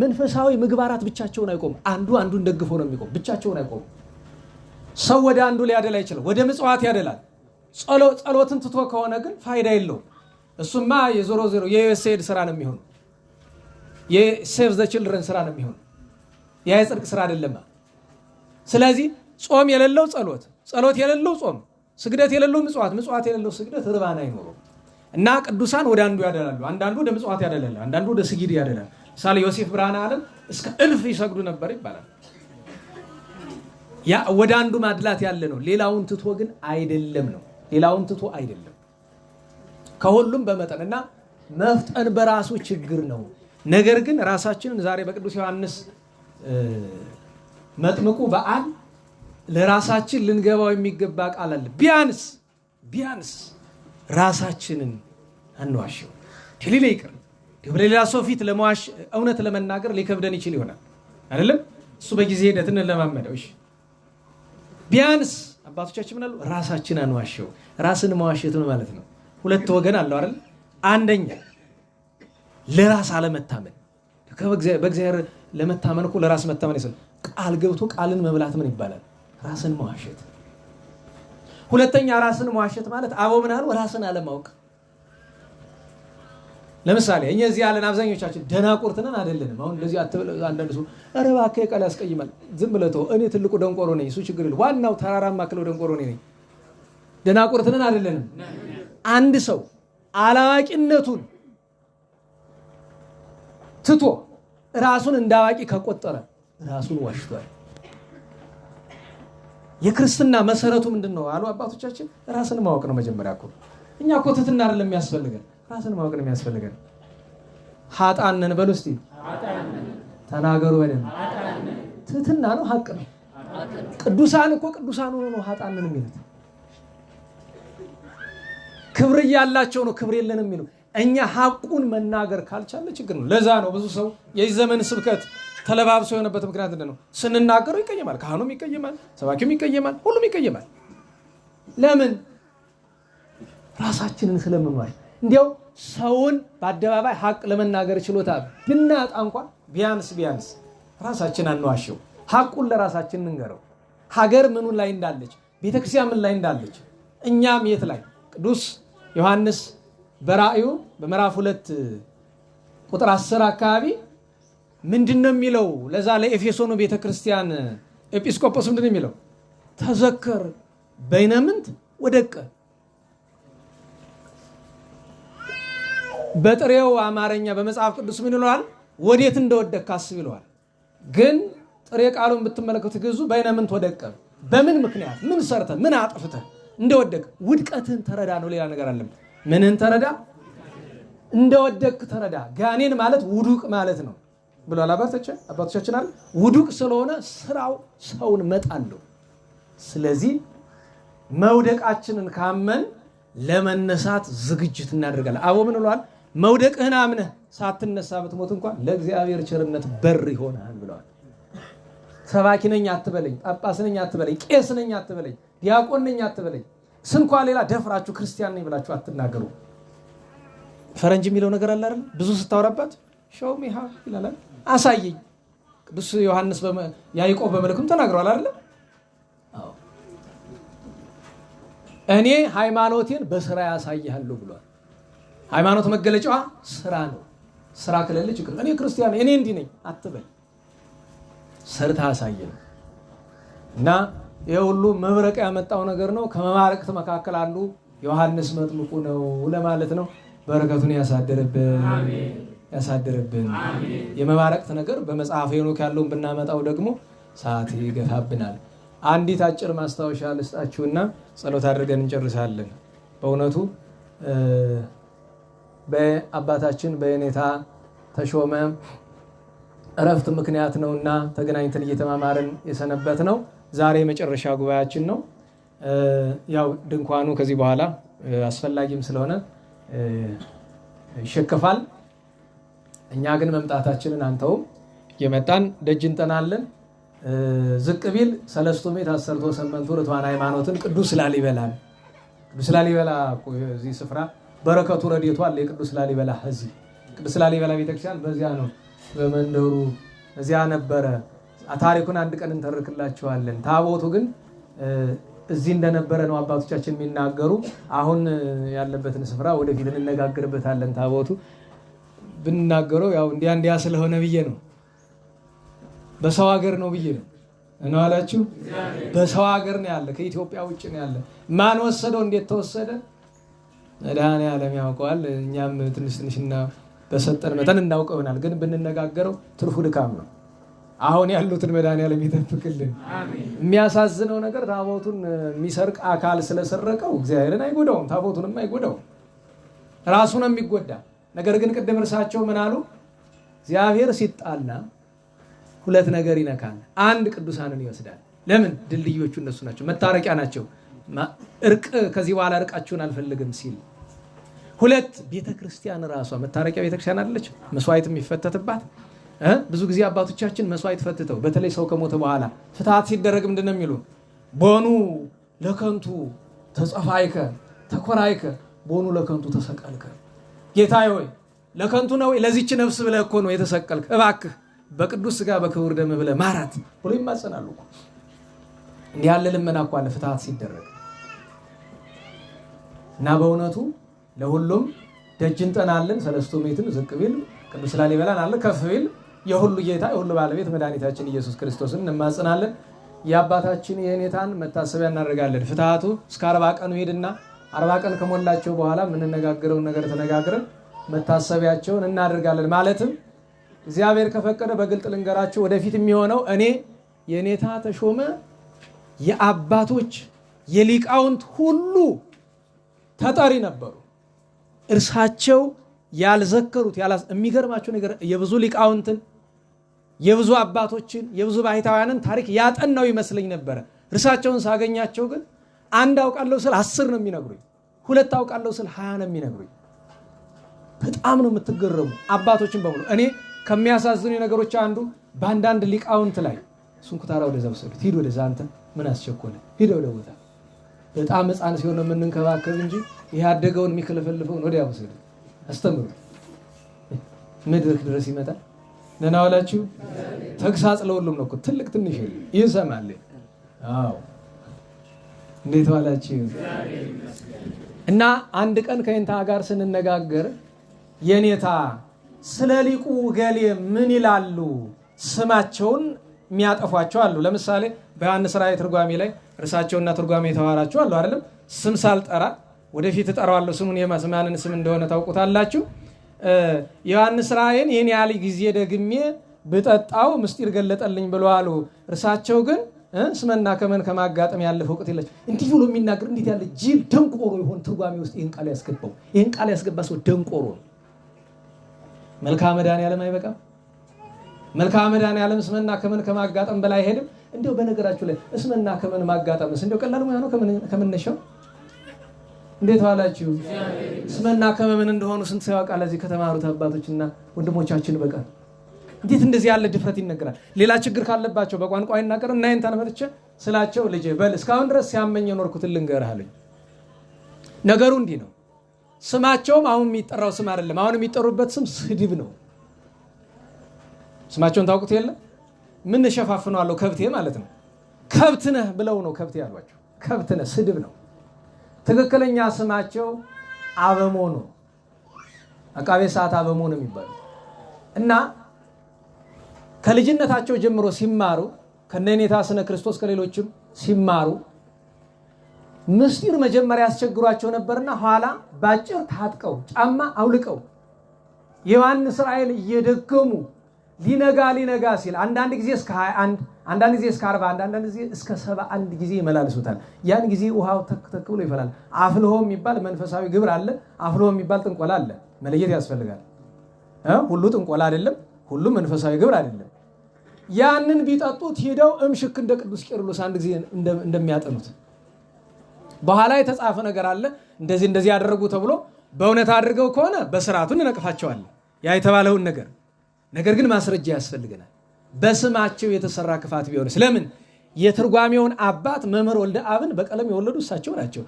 መንፈሳዊ ምግባራት ብቻቸውን አይቆምም። አንዱ አንዱን ደግፎ ነው የሚቆም። ብቻቸውን አይቆምም። ሰው ወደ አንዱ ሊያደላ ይችላል። ወደ ምጽዋት ያደላል። ጸሎትን ትቶ ከሆነ ግን ፋይዳ የለውም። እሱማ የዞሮ የዩኤስኤድ ስራ ነው የሚሆነው። የሴቭ ዘ ችልድረን ስራ ነው የሚሆነው። ያ የጽድቅ ስራ አይደለም። ስለዚህ ጾም የሌለው ጸሎት፣ ጸሎት የሌለው ጾም፣ ስግደት የሌለው ምጽዋት፣ ምጽዋት የሌለው ስግደት ርባና አይኖረው እና ቅዱሳን ወደ አንዱ ያደላሉ። አንዳንዱ ወደ ምጽዋት ያደላል፣ አንዳንዱ ወደ ስግድ ያደላል። ምሳሌ ዮሴፍ ብርሃነ ዓለም እስከ 1000 ይሰግዱ ነበር ይባላል። ያ ወደ አንዱ ማድላት ያለ ነው። ሌላውን ትቶ ግን አይደለም ነው። ሌላውን ትቶ አይደለም። ከሁሉም በመጠንና መፍጠን በራሱ ችግር ነው። ነገር ግን ራሳችንን ዛሬ በቅዱስ ዮሐንስ መጥምቁ በዓል ለራሳችን ልንገባው የሚገባ ቃል አለ። ቢያንስ ራሳችንን አንዋሽው። ሌላ ይቅር በሌላ ሰው ፊት ለመዋሽ እውነት ለመናገር ሊከብደን ይችል ይሆናል አይደለም? እሱ በጊዜ ሂደት እንለማመደው። እሺ ቢያንስ አባቶቻችን ምናሉ? ራሳችን አንዋሽው። ራስን መዋሸት ነው ማለት ነው። ሁለት ወገን አለው አይደል? አንደኛ ለራስ አለመታመን። በእግዚአብሔር ለመታመን እኮ ለራስ መታመን ይሰል ቃል ገብቶ ቃልን መብላት ምን ይባላል? ራስን መዋሸት። ሁለተኛ ራስን መዋሸት ማለት አበው ምናሉ? ራስን አለማወቅ። ለምሳሌ እኛ እዚህ ያለን አብዛኞቻችን ደናቁርት ነን አይደለንም? አሁን ለዚህ አንዳንድ ሰው ኧረ እባክህ ቃል ያስቀይማል፣ ዝም ብለህ ተው፣ እኔ ትልቁ ደንቆሮ ነኝ፣ እሱ ችግር የለም፣ ዋናው ተራራማ ክለው ደንቆሮ ነኝ። ደናቁርት ነን አይደለንም? አንድ ሰው አላዋቂነቱን ትቶ ራሱን እንዳዋቂ ከቆጠረ ራሱን ዋሽቷል። የክርስትና መሰረቱ ምንድነው አሉ አባቶቻችን? ራስን ማወቅ ነው መጀመሪያ እኮ። እኛ እኮ ትህትና አይደለም የሚያስፈልገን፣ ራስን ማወቅ ነው የሚያስፈልገን። ኃጥአን ነን በሉ እስቲ ተናገሩ በደንብ። ትህትና ነው፣ ሀቅ ነው። ቅዱሳን እኮ ቅዱሳን ሆኖ ነው ኃጥአን ነን የሚሉት። ክብር እያላቸው ነው ክብር የለንም የሚሉ። እኛ ሀቁን መናገር ካልቻለ ችግር ነው። ለዛ ነው ብዙ ሰው የዚህ ዘመን ስብከት ተለባብሶ የሆነበት ምክንያት ነው። ስንናገረው ይቀየማል፣ ካህኑም ይቀየማል፣ ሰባኪውም ይቀየማል፣ ሁሉም ይቀየማል። ለምን? ራሳችንን ስለምንዋሽ። እንዲያው ሰውን በአደባባይ ሀቅ ለመናገር ችሎታ ብናጣ እንኳን ቢያንስ ራሳችን አንዋሸው። ሀቁን ለራሳችን እንንገረው። ሀገር ምኑን ላይ እንዳለች፣ ቤተክርስቲያን ምን ላይ እንዳለች፣ እኛም የት ላይ። ቅዱስ ዮሐንስ በራእዩ በምዕራፍ 2 ቁጥር 10 አካባቢ ምንድነው የሚለው? ለዛ ለኤፌሶኑ ቤተክርስቲያን ኤጲስቆጶስ ምንድነው የሚለው? ተዘከር በይነምንት ወደቀ። በጥሬው አማርኛ በመጽሐፍ ቅዱስ ምን ይለዋል? ወዴት እንደወደቅ አስብ ይለዋል። ግን ጥሬ ቃሉን ብትመለከቱ ግዙ በይነምንት ወደቀ። በምን ምክንያት ምን ሰርተ ምን አጥፍተ እንደወደቅ ውድቀትህን ተረዳ ነው። ሌላ ነገር አለም። ምንን ተረዳ? እንደወደቅ ተረዳ። ጋኔን ማለት ውዱቅ ማለት ነው ብሏል አባቶቻችን አለ። ውዱቅ ስለሆነ ስራው ሰውን መጣለው። ስለዚህ መውደቃችንን ካመን ለመነሳት ዝግጅት እናደርጋለን። አቦ ምን ብለዋል? መውደቅህን አምነህ ሳትነሳ ብትሞት እንኳን ለእግዚአብሔር ቸርነት በር ይሆናል ብለዋል። ሰባኪ ነኝ አትበለኝ፣ ጳጳስ ነኝ አትበለኝ፣ ቄስ ነኝ አትበለኝ፣ ዲያቆን ነኝ አትበለኝ፣ ስንኳ ሌላ ደፍራችሁ ክርስቲያን ነኝ ብላችሁ አትናገሩ። ፈረንጅ የሚለው ነገር አለ አይደል? ብዙ ስታወራባት ሾው ሚ ሃው ይላል። አሳየኝ። ቅዱስ ዮሐንስ ያዕቆብ በመልእክቱም ተናግሯል አይደል? አዎ እኔ ሃይማኖቴን በስራ ያሳያለሁ ብሏል። ሃይማኖት መገለጫዋ ስራ ነው። ስራ ከሌለ ችግር። እኔ ክርስቲያን እኔ እንዲህ ነኝ አትበል፣ ሰርታ አሳየን። እና ይሄ ሁሉ መብረቅ ያመጣው ነገር ነው። ከመማረክት መካከል አንዱ ዮሐንስ መጥምቁ ነው ለማለት ነው። በረከቱን ያሳድርብን። የመባረክት ነገር በመጽሐፈ ሄኖክ ያለውን ብናመጣው ደግሞ ሰዓት ይገፋብናል። አንዲት አጭር ማስታወሻ ልስጣችሁና ጸሎት አድርገን እንጨርሳለን። በእውነቱ በአባታችን በየኔታ ተሾመ እረፍት ምክንያት ነውና ተገናኝተን እየተማማርን የሰነበት ነው። ዛሬ መጨረሻ ጉባኤያችን ነው። ያው ድንኳኑ ከዚህ በኋላ አስፈላጊም ስለሆነ ይሸከፋል። እኛ ግን መምጣታችንን አንተውም፣ የመጣን ደጅ እንጠናለን። ዝቅ ቢል ሰለስቱ ምዕት አሰርቶ ሰመንቱ ርቱዓነ ሃይማኖትን ቅዱስ ላሊበላን ቅዱስ ላሊበላ እዚህ ስፍራ በረከቱ ረድኤቱ አለ። የቅዱስ ላሊበላ እዚህ ቅዱስ ላሊበላ ቤተክርስቲያን በዚያ ነው፣ በመንደሩ እዚያ ነበረ። ታሪኩን አንድ ቀን እንተርክላችኋለን። ታቦቱ ግን እዚህ እንደነበረ ነው አባቶቻችን የሚናገሩ። አሁን ያለበትን ስፍራ ወደፊት እንነጋገርበታለን። ታቦቱ ብንናገረው ያው እንዲያ ስለሆነ ብዬ ነው። በሰው ሀገር ነው ብዬ ነው እናላችሁ። በሰው ሀገር ነው ያለ፣ ከኢትዮጵያ ውጭ ነው ያለ። ማን ወሰደው? እንዴት ተወሰደ? መድኃኔዓለም ያውቀዋል። እኛም ትንሽና በሰጠን መጠን እናውቀው ይሆናል። ግን ብንነጋገረው ትርፉ ድካም ነው። አሁን ያሉትን መድኃኔዓለም ይጠብቅልን። የሚያሳዝነው ነገር ታቦቱን የሚሰርቅ አካል ስለሰረቀው እግዚአብሔርን አይጎዳውም፣ ታቦቱንም አይጎዳውም፣ ራሱ ነው የሚጎዳ። ነገር ግን ቅድም እርሳቸው ምን አሉ? እግዚአብሔር ሲጣላ ሁለት ነገር ይነካል። አንድ ቅዱሳንን ይወስዳል። ለምን? ድልድዮቹ እነሱ ናቸው፣ መታረቂያ ናቸው። እርቅ ከዚህ በኋላ እርቃችሁን አልፈልግም ሲል፣ ሁለት ቤተክርስቲያን ራሷ መታረቂያ ቤተክርስቲያን አይደለች? መስዋዕት የሚፈተትባት ብዙ ጊዜ አባቶቻችን መስዋዕት ፈትተው በተለይ ሰው ከሞተ በኋላ ፍትሐት ሲደረግ ምንድነው የሚሉ? ቦኑ ለከንቱ ተጸፋይከ ተኮራይከ ቦኑ ለከንቱ ተሰቀልከ። ጌታዬ ሆይ ለከንቱ ነው ለዚች ነፍስ ብለህ እኮ ነው የተሰቀልክ፣ እባክህ በቅዱስ ሥጋ በክቡር ደም ብለህ ማራት ብሎ ይማጸናሉ እኮ። እንዲህ ያለ ልመና እኮ አለ ፍትሐት ሲደረግ። እና በእውነቱ ለሁሉም ደጅ እንጠናለን። ሰለስቱ ምዕትን ዝቅ ቢል ቅዱስ ላሊበላን አለ ከፍ ቢል የሁሉ ጌታ የሁሉ ባለቤት መድኃኒታችን ኢየሱስ ክርስቶስን እንማጽናለን። የአባታችን የኔታን መታሰቢያ እናደርጋለን። ፍትሐቱ እስከ 40 ቀኑ ሄድና 40 ቀን ከሞላቸው በኋላ የምንነጋገረውን ነገር ተነጋግረን መታሰቢያቸውን እናደርጋለን። ማለትም እግዚአብሔር ከፈቀደ በግልጥ ልንገራቸው ወደፊት የሚሆነው እኔ የኔታ ተሾመ የአባቶች የሊቃውንት ሁሉ ተጠሪ ነበሩ። እርሳቸው ያልዘከሩት የሚገርማቸው ነገር የብዙ ሊቃውንትን የብዙ አባቶችን የብዙ ባሕታውያንን ታሪክ ያጠናው ይመስለኝ ነበረ። እርሳቸውን ሳገኛቸው ግን አንድ አውቃለሁ ስል 10 ነው የሚነግሩኝ፣ ሁለት አውቃለሁ ስል 20 ነው የሚነግሩኝ። በጣም ነው የምትገረሙ አባቶችን በሙሉ። እኔ ከሚያሳዝኑ ነገሮች አንዱ በአንዳንድ ሊቃውንት ላይ እሱን ኩታራ ወደዛ ወሰዱት፣ ሂድ ወደዛ፣ አንተ ምን አስቸኮለ፣ ሂድ ወደ ቦታ በጣም ሕፃን ሲሆን የምንንከባከብ እንጂ ይሄ ያደገውን የሚከለፈልፈውን ወዲያ ወሰደ አስተምሩ መድረክ ድረስ ይመጣል። ደህና ዋላችሁ። ተግሳጽ ለሁሉም ነው እኮ ትልቅ ትንሽ ይሰማል። አዎ እንዴት ዋላችሁ? እና አንድ ቀን ከእንታ ጋር ስንነጋገር የኔታ ስለ ሊቁ ገሌ ምን ይላሉ? ስማቸውን የሚያጠፏቸው አሉ። ለምሳሌ በዮሐንስ ራእይ ትርጓሜ ላይ እርሳቸውና ትርጓሜ የተዋራቸው አሉ አይደለም? ስም ሳልጠራ ወደፊት እጠራዋለሁ። ስሙን የማስማንን ስም እንደሆነ ታውቁታላችሁ። ዮሐንስ ራእይን ይህን ያህል ጊዜ ደግሜ ብጠጣው ምስጢር ገለጠልኝ ብለዋሉ። እርሳቸው ግን ስመና ከመን ከማጋጠም ያለፈው እውቀት የላቸው። እንዲህ ብሎ የሚናገር እንዴት ያለ ጅል ደንቆሮ ይሆን ትርጓሜ ውስጥ ይህን ቃል ያስገባው? ይህን ቃል ያስገባ ሰው ደንቆሮ ነው። መልክዓ መድኃኔዓለም አይበቃም? መልክዓ መድኃኔዓለም ስመና ከመን ከማጋጠም በላይ አይሄድም? እንዲያው በነገራችሁ ላይ ስመና ከመን ማጋጠምስ እንዲያው ቀላል ሙያ ነው ከመነሻው። እንዴት ዋላችሁ? ስመና ከመን እንደሆኑ ስንት ሰው ያውቃል? እዚህ ከተማሩት አባቶችና ወንድሞቻችን በቃ እንዴት እንደዚህ ያለ ድፍረት ይነገራል? ሌላ ችግር ካለባቸው በቋንቋ ይናገር እና እንታን መጥቼ ስላቸው ልጄ በል እስካሁን ድረስ ሲያመኝ የኖርኩትን ልንገርህ አለኝ። ነገሩ እንዲህ ነው። ስማቸውም አሁን የሚጠራው ስም አይደለም። አሁን የሚጠሩበት ስም ስድብ ነው። ስማቸውን ታውቁት የለ? ምን ሸፋፍነዋለሁ? ከብቴ ማለት ነው። ከብት ነህ ብለው ነው ከብቴ ያሏቸው። ከብት ነህ ስድብ ነው። ትክክለኛ ስማቸው አበሞ ነው። አቃቤ ሰዓት አበሞ ነው የሚባለው እና ከልጅነታቸው ጀምሮ ሲማሩ ከነኔታ ስነ ክርስቶስ ከሌሎችም ሲማሩ ምስጢር መጀመሪያ ያስቸግሯቸው ነበርና ኋላ ባጭር ታጥቀው ጫማ አውልቀው ዮሐንስ ራእይን እየደገሙ ሊነጋ ሲል አንዳንድ ጊዜ እስከ 21 አንዳንድ ጊዜ እስከ 40 አንዳንድ ጊዜ እስከ 71 ጊዜ ይመላልሱታል። ያን ጊዜ ውሃው ተክ ብሎ ይፈላል። አፍልሆ የሚባል መንፈሳዊ ግብር አለ። አፍልሆ የሚባል ጥንቆላ አለ። መለየት ያስፈልጋል። ሁሉ ጥንቆላ አይደለም፣ ሁሉ መንፈሳዊ ግብር አይደለም። ያንን ቢጠጡት ሄደው እምሽክ እንደ ቅዱስ ቄርሎስ አንድ ጊዜ እንደሚያጠኑት በኋላ የተጻፈ ነገር አለ። እንደዚህ ያደረጉ ተብሎ በእውነት አድርገው ከሆነ በስርዓቱ እንነቅፋቸዋለን ያ የተባለውን ነገር ግን ማስረጃ ያስፈልገናል። በስማቸው የተሰራ ክፋት ቢሆን ስለምን የትርጓሜውን አባት መምህር ወልደ አብን በቀለም የወለዱ እሳቸው ናቸው።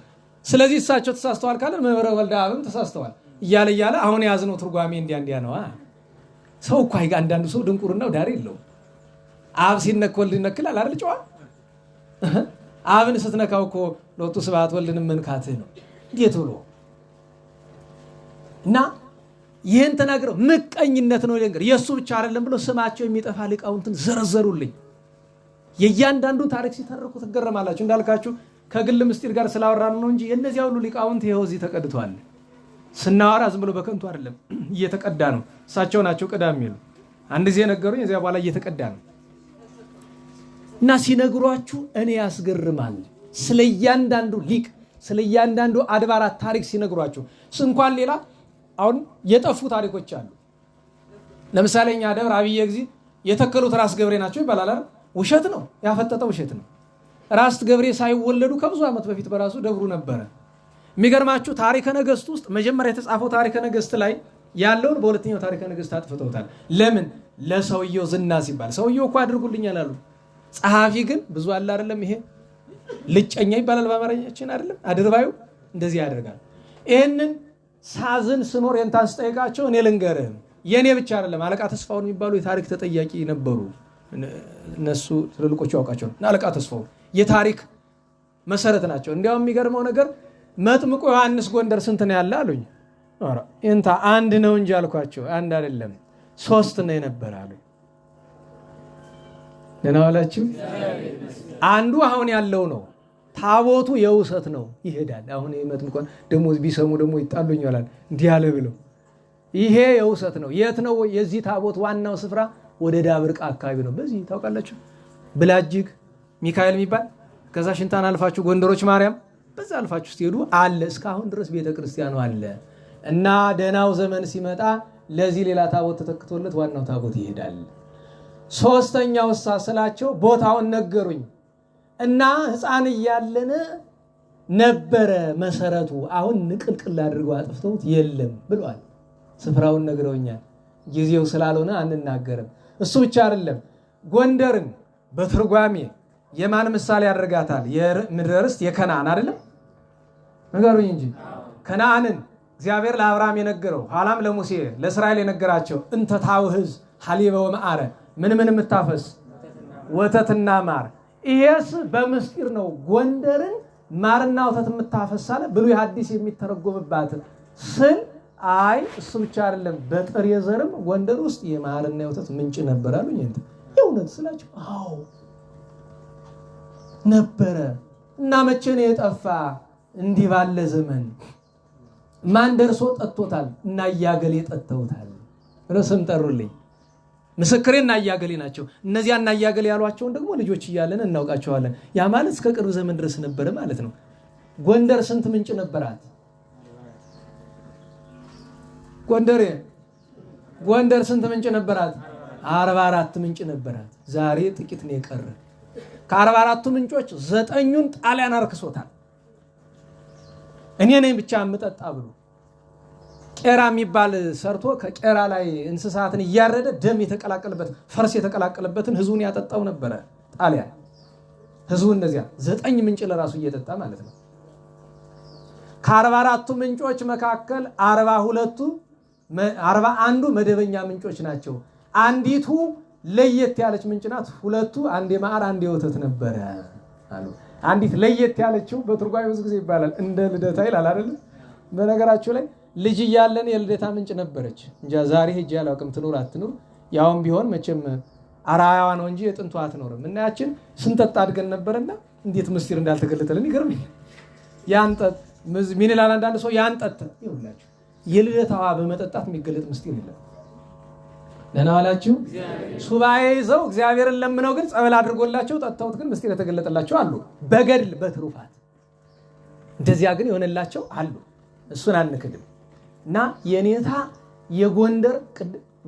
ስለዚህ እሳቸው ተሳስተዋል ካለ መምህር ወልደ አብን ተሳስተዋል እያለ አሁን ያዝነው ትርጓሜ እንዲያ ነው። ሰው እኮ አንዳንዱ ሰው ድንቁርናው ዳር የለውም። አብ ሲነክ ወልድ ይነክላል አይደል? ጨዋ አብን ስትነካው እኮ ሎቱ ስብሐት ወልድን መንካትህ ነው። እንዴት ብሎ እና ይህን ተናግረው ምቀኝነት ነው ነገር የሱ ብቻ አይደለም ብሎ ስማቸው የሚጠፋ ሊቃውንትን ዘረዘሩልኝ። የእያንዳንዱን ታሪክ ሲተርኩ ትገረማላችሁ። እንዳልካችሁ ከግል ምስጢር ጋር ስላወራን ነው እንጂ የእነዚያ ሁሉ ሊቃውንት ይኸው እዚህ ተቀድቷል። ስናወራ ዝም ብሎ በከንቱ አይደለም፣ እየተቀዳ ነው። እሳቸው ናቸው ቀዳሚ የሚሉ አንድ ጊዜ ነገሩኝ፣ እዚያ በኋላ እየተቀዳ ነው። እና ሲነግሯችሁ እኔ ያስገርማል። ስለ እያንዳንዱ ሊቅ ስለ እያንዳንዱ አድባራት ታሪክ ሲነግሯችሁ እንኳን ሌላ አሁን የጠፉ ታሪኮች አሉ። ለምሳሌ እኛ ደብር አብየ ጊዜ የተከሉት ራስ ገብሬ ናቸው ይባላል አይደል? ውሸት ነው፣ ያፈጠጠ ውሸት ነው። ራስ ገብሬ ሳይወለዱ ከብዙ ዓመት በፊት በራሱ ደብሩ ነበረ። የሚገርማችሁ ታሪከ ነገሥት ውስጥ መጀመሪያ የተጻፈው ታሪከ ነገሥት ላይ ያለውን በሁለተኛው ታሪከ ነገሥት አጥፍተውታል። ለምን? ለሰውየው ዝና ሲባል። ሰውየው እኮ አድርጉልኛል አሉ። ጸሐፊ ግን ብዙ አለ አይደለም? ይሄ ልጨኛ ይባላል በአማርኛችን አይደለም? አድርባዩ እንደዚህ ያደርጋል። ይሄንን ሳዝን ስኖር የንታን ስጠይቃቸው እኔ ልንገርህም የኔ ብቻ አይደለም አለቃ ተስፋውን የሚባሉ የታሪክ ተጠያቂ ነበሩ። እነሱ ትልልቆቹ ያውቃቸው ነው። አለቃ ተስፋው የታሪክ መሰረት ናቸው። እንዲያውም የሚገርመው ነገር መጥምቁ ዮሐንስ ጎንደር ስንት ነው ያለ አሉኝ። እንታ አንድ ነው እንጂ አልኳቸው። አንድ አይደለም 3 ነው የነበረ አሉኝ። ደህና ዋላችሁ። አንዱ አሁን ያለው ነው። ታቦቱ የውሰት ነው ይሄዳል። አሁን መጥምቁ ደግሞ ቢሰሙ ደግሞ ይጣሉኝ ይላል እንዲህ ያለ ብለው ይሄ የውሰት ነው። የት ነው የዚህ ታቦት ዋናው ስፍራ? ወደ ዳብርቃ አካባቢ ነው። በዚህ ታውቃላችሁ ብላጅግ ሚካኤል የሚባል ከዛ ሽንታን አልፋችሁ ጎንደሮች ማርያም በዛ አልፋችሁ ስትሄዱ አለ። እስካሁን ድረስ ቤተክርስቲያኑ አለ። እና ደህናው ዘመን ሲመጣ ለዚህ ሌላ ታቦት ተተክቶለት ዋናው ታቦት ይሄዳል። 3ኛው ሳስላቸው ቦታውን ነገሩኝ እና ሕፃን እያለን ነበረ መሰረቱ፣ አሁን ንቅልቅል አድርገው አጥፍተውት የለም ብሏል። ስፍራውን ነግረውኛል። ጊዜው ስላልሆነ አንናገርም። እሱ ብቻ አይደለም፣ ጎንደርን በትርጓሜ የማን ምሳሌ ያደርጋታል? የምድረ ርስት የከናን አይደለም? ንገሩኝ እንጂ ከነዓንን እግዚአብሔር ለአብርሃም የነገረው ኋላም ለሙሴ ለእስራኤል የነገራቸው እንተ ታውህዝ ሐሊበ ወመዓረ ምን የምታፈስ ወተትና ማር። ይሄስ በምስጢር ነው። ጎንደርን ማርና ወተት የምታፈስ አለ ብሉይ ሐዲስ የሚተረጎምባት ስል አይ እሱ ብቻ አይደለም፣ በጥሬ ዘርም ጎንደር ውስጥ የማርና የወተት ምንጭ ነበር አሉኝ። እንት የእውነት ስላቸው አዎ ነበረ። እና መቼ ነው የጠፋ? እንዲህ ባለ ዘመን ማን ደርሶ ጠጥቶታል? እና እያገሌ ጠጥተውታል። ርስም ጠሩልኝ። ምስክሬ እና እያገሌ ናቸው። እነዚያ እና እያገሌ ያሏቸውን ደግሞ ልጆች እያለን እናውቃቸዋለን። ያ ማለት እስከ ቅርብ ዘመን ድረስ ነበረ ማለት ነው። ጎንደር ስንት ምንጭ ነበራት? ጎንደር ስንት ምንጭ ነበራት? 44 ምንጭ ነበራት። ዛሬ ጥቂት ነው የቀረ። ከ44ቱ ምንጮች 9ኙን ጣሊያን አርክሶታል። እኔ ነኝ ብቻ የምጠጣ ብሎ ቄራ የሚባል ሰርቶ ከቄራ ላይ እንስሳትን እያረደ ደም የተቀላቀለበት ፈርስ የተቀላቀለበትን ህዝቡን ያጠጣው ነበረ ጣሊያን። ህዝቡ እነዚያ 9 ምንጭ ለራሱ እየጠጣ ማለት ነው። ከ44ቱ ምንጮች መካከል 41ዱ መደበኛ ምንጮች ናቸው። አንዲቱ ለየት ያለች ምንጭ ናት። ሁለቱ አንድ የማር አንድ የወተት ነበረ አሉ። አንዲት ለየት ያለችው በትርጓሜ ብዙ ጊዜ ይባላል እንደ ልደታ ይላል አይደል? በነገራችሁ ላይ ልጅ እያለን የልደታ ምንጭ ነበረች እንጂ ዛሬ ሄጄ አላውቅም። ትኑር አትኑር ያውም ቢሆን መቼም አራያዋ ነው እንጂ የጥንቷ አትኖርም። እና ያችን ስንጠጣ አድገን ነበርና እንዴት ምስጢር እንዳልተገለጠልን ይገርመኝ። ያንጠጥ ምን ይላል አንዳንድ ሰው ያንጠጥ ይውላችሁ። የልደታዋ በመጠጣት የሚገለጥ ምስጢር የለም። ደህና ዋላችሁ። ሱባኤ ይዘው እግዚአብሔርን ለምነው ግን ጸበል አድርጎላቸው ጠጥተውት ግን ምስጢር የተገለጠላቸው አሉ። በገድል በትሩፋት እንደዚያ ግን የሆነላቸው አሉ። እሱን አንክድም። እና የኔታ የጎንደር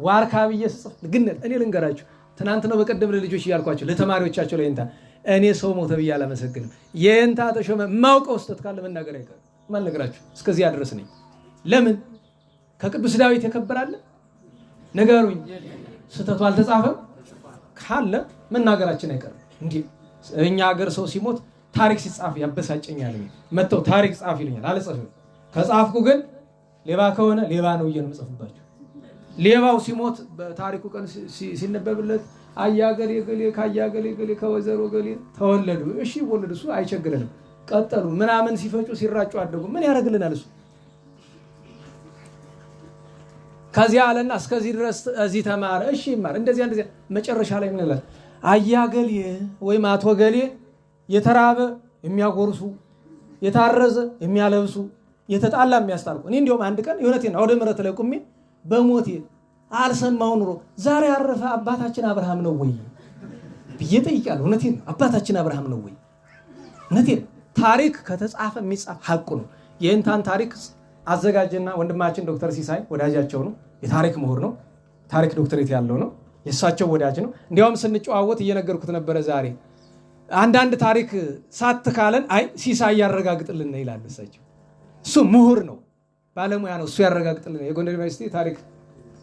ዋርካ ብዬ ስጽፍ ግነት እኔ ልንገራችሁ። ትናንት ነው በቀደም ለልጆች እያልኳቸው ለተማሪዎቻቸው ላይ እኔ ሰው ሞተ ብዬ አላመሰግንም። የእንታ ተሾመ ማውቀው ስህተት ካለ መናገር አይቀርም። ማን ነገራችሁ? እስከዚያ ድረስ ነኝ። ለምን ከቅዱስ ዳዊት የከበራለ ነገሩኝ። ስህተቱ አልተጻፈም ካለ መናገራችን አይቀርም። እንዴ እኛ ሀገር ሰው ሲሞት ታሪክ ሲጻፍ ያበሳጨኛል። መተው ታሪክ ጻፍ ይሉኛል። አልጽፍም። ከጻፍኩ ግን ሌባ ከሆነ ሌባ ነው እየምጽፍባችሁ። ሌባው ሲሞት በታሪኩ ቀን ሲነበብለት አያገሌ ገሌ ካያገሌ ገሌ ከወዘሮ ገሌ ተወለዱ። እሺ ወለዱ፣ እሱ አይቸግረንም። ቀጠሉ ምናምን ሲፈጩ ሲራጩ አደጉ። ምን ያደርግልናል እሱ? ከዚያ አለና እስከዚህ ድረስ እዚህ ተማረ። እሺ ይማር። እንደዚያ መጨረሻ ላይ ምን ይላል? አያገሌ ወይም አቶ ገሌ የተራበ የሚያጎርሱ፣ የታረዘ የሚያለብሱ፣ የተጣላ የሚያስታርቁ። እኔ እንዲያውም አንድ ቀን የእውነቴን አውደ ምሕረት ላይ ቁሜ በሞቴ አልሰማው ኑሮ ዛሬ ያረፈ አባታችን አብርሃም ነው ወይ ብዬ ጠይቃለሁ። እውነቴን አባታችን አብርሃም ነው ወይ? እውነቴን ታሪክ ከተጻፈ የሚጻፍ ሐቁ ነው። የእንታን ታሪክ አዘጋጅና ወንድማችን ዶክተር ሲሳይ ወዳጃቸው ነው። የታሪክ ምሁር ነው። ታሪክ ዶክተሬት ያለው ነው። የእሳቸው ወዳጅ ነው። እንዲያውም ስንጨዋወት እየነገርኩት ነበረ። ዛሬ አንዳንድ ታሪክ ሳትካለን አይ ሲሳይ ያረጋግጥልን ይላል እሳቸው። እሱ ምሁር ነው፣ ባለሙያ ነው። እሱ ያረጋግጥልን። የጎንደር ዩኒቨርሲቲ ታሪክ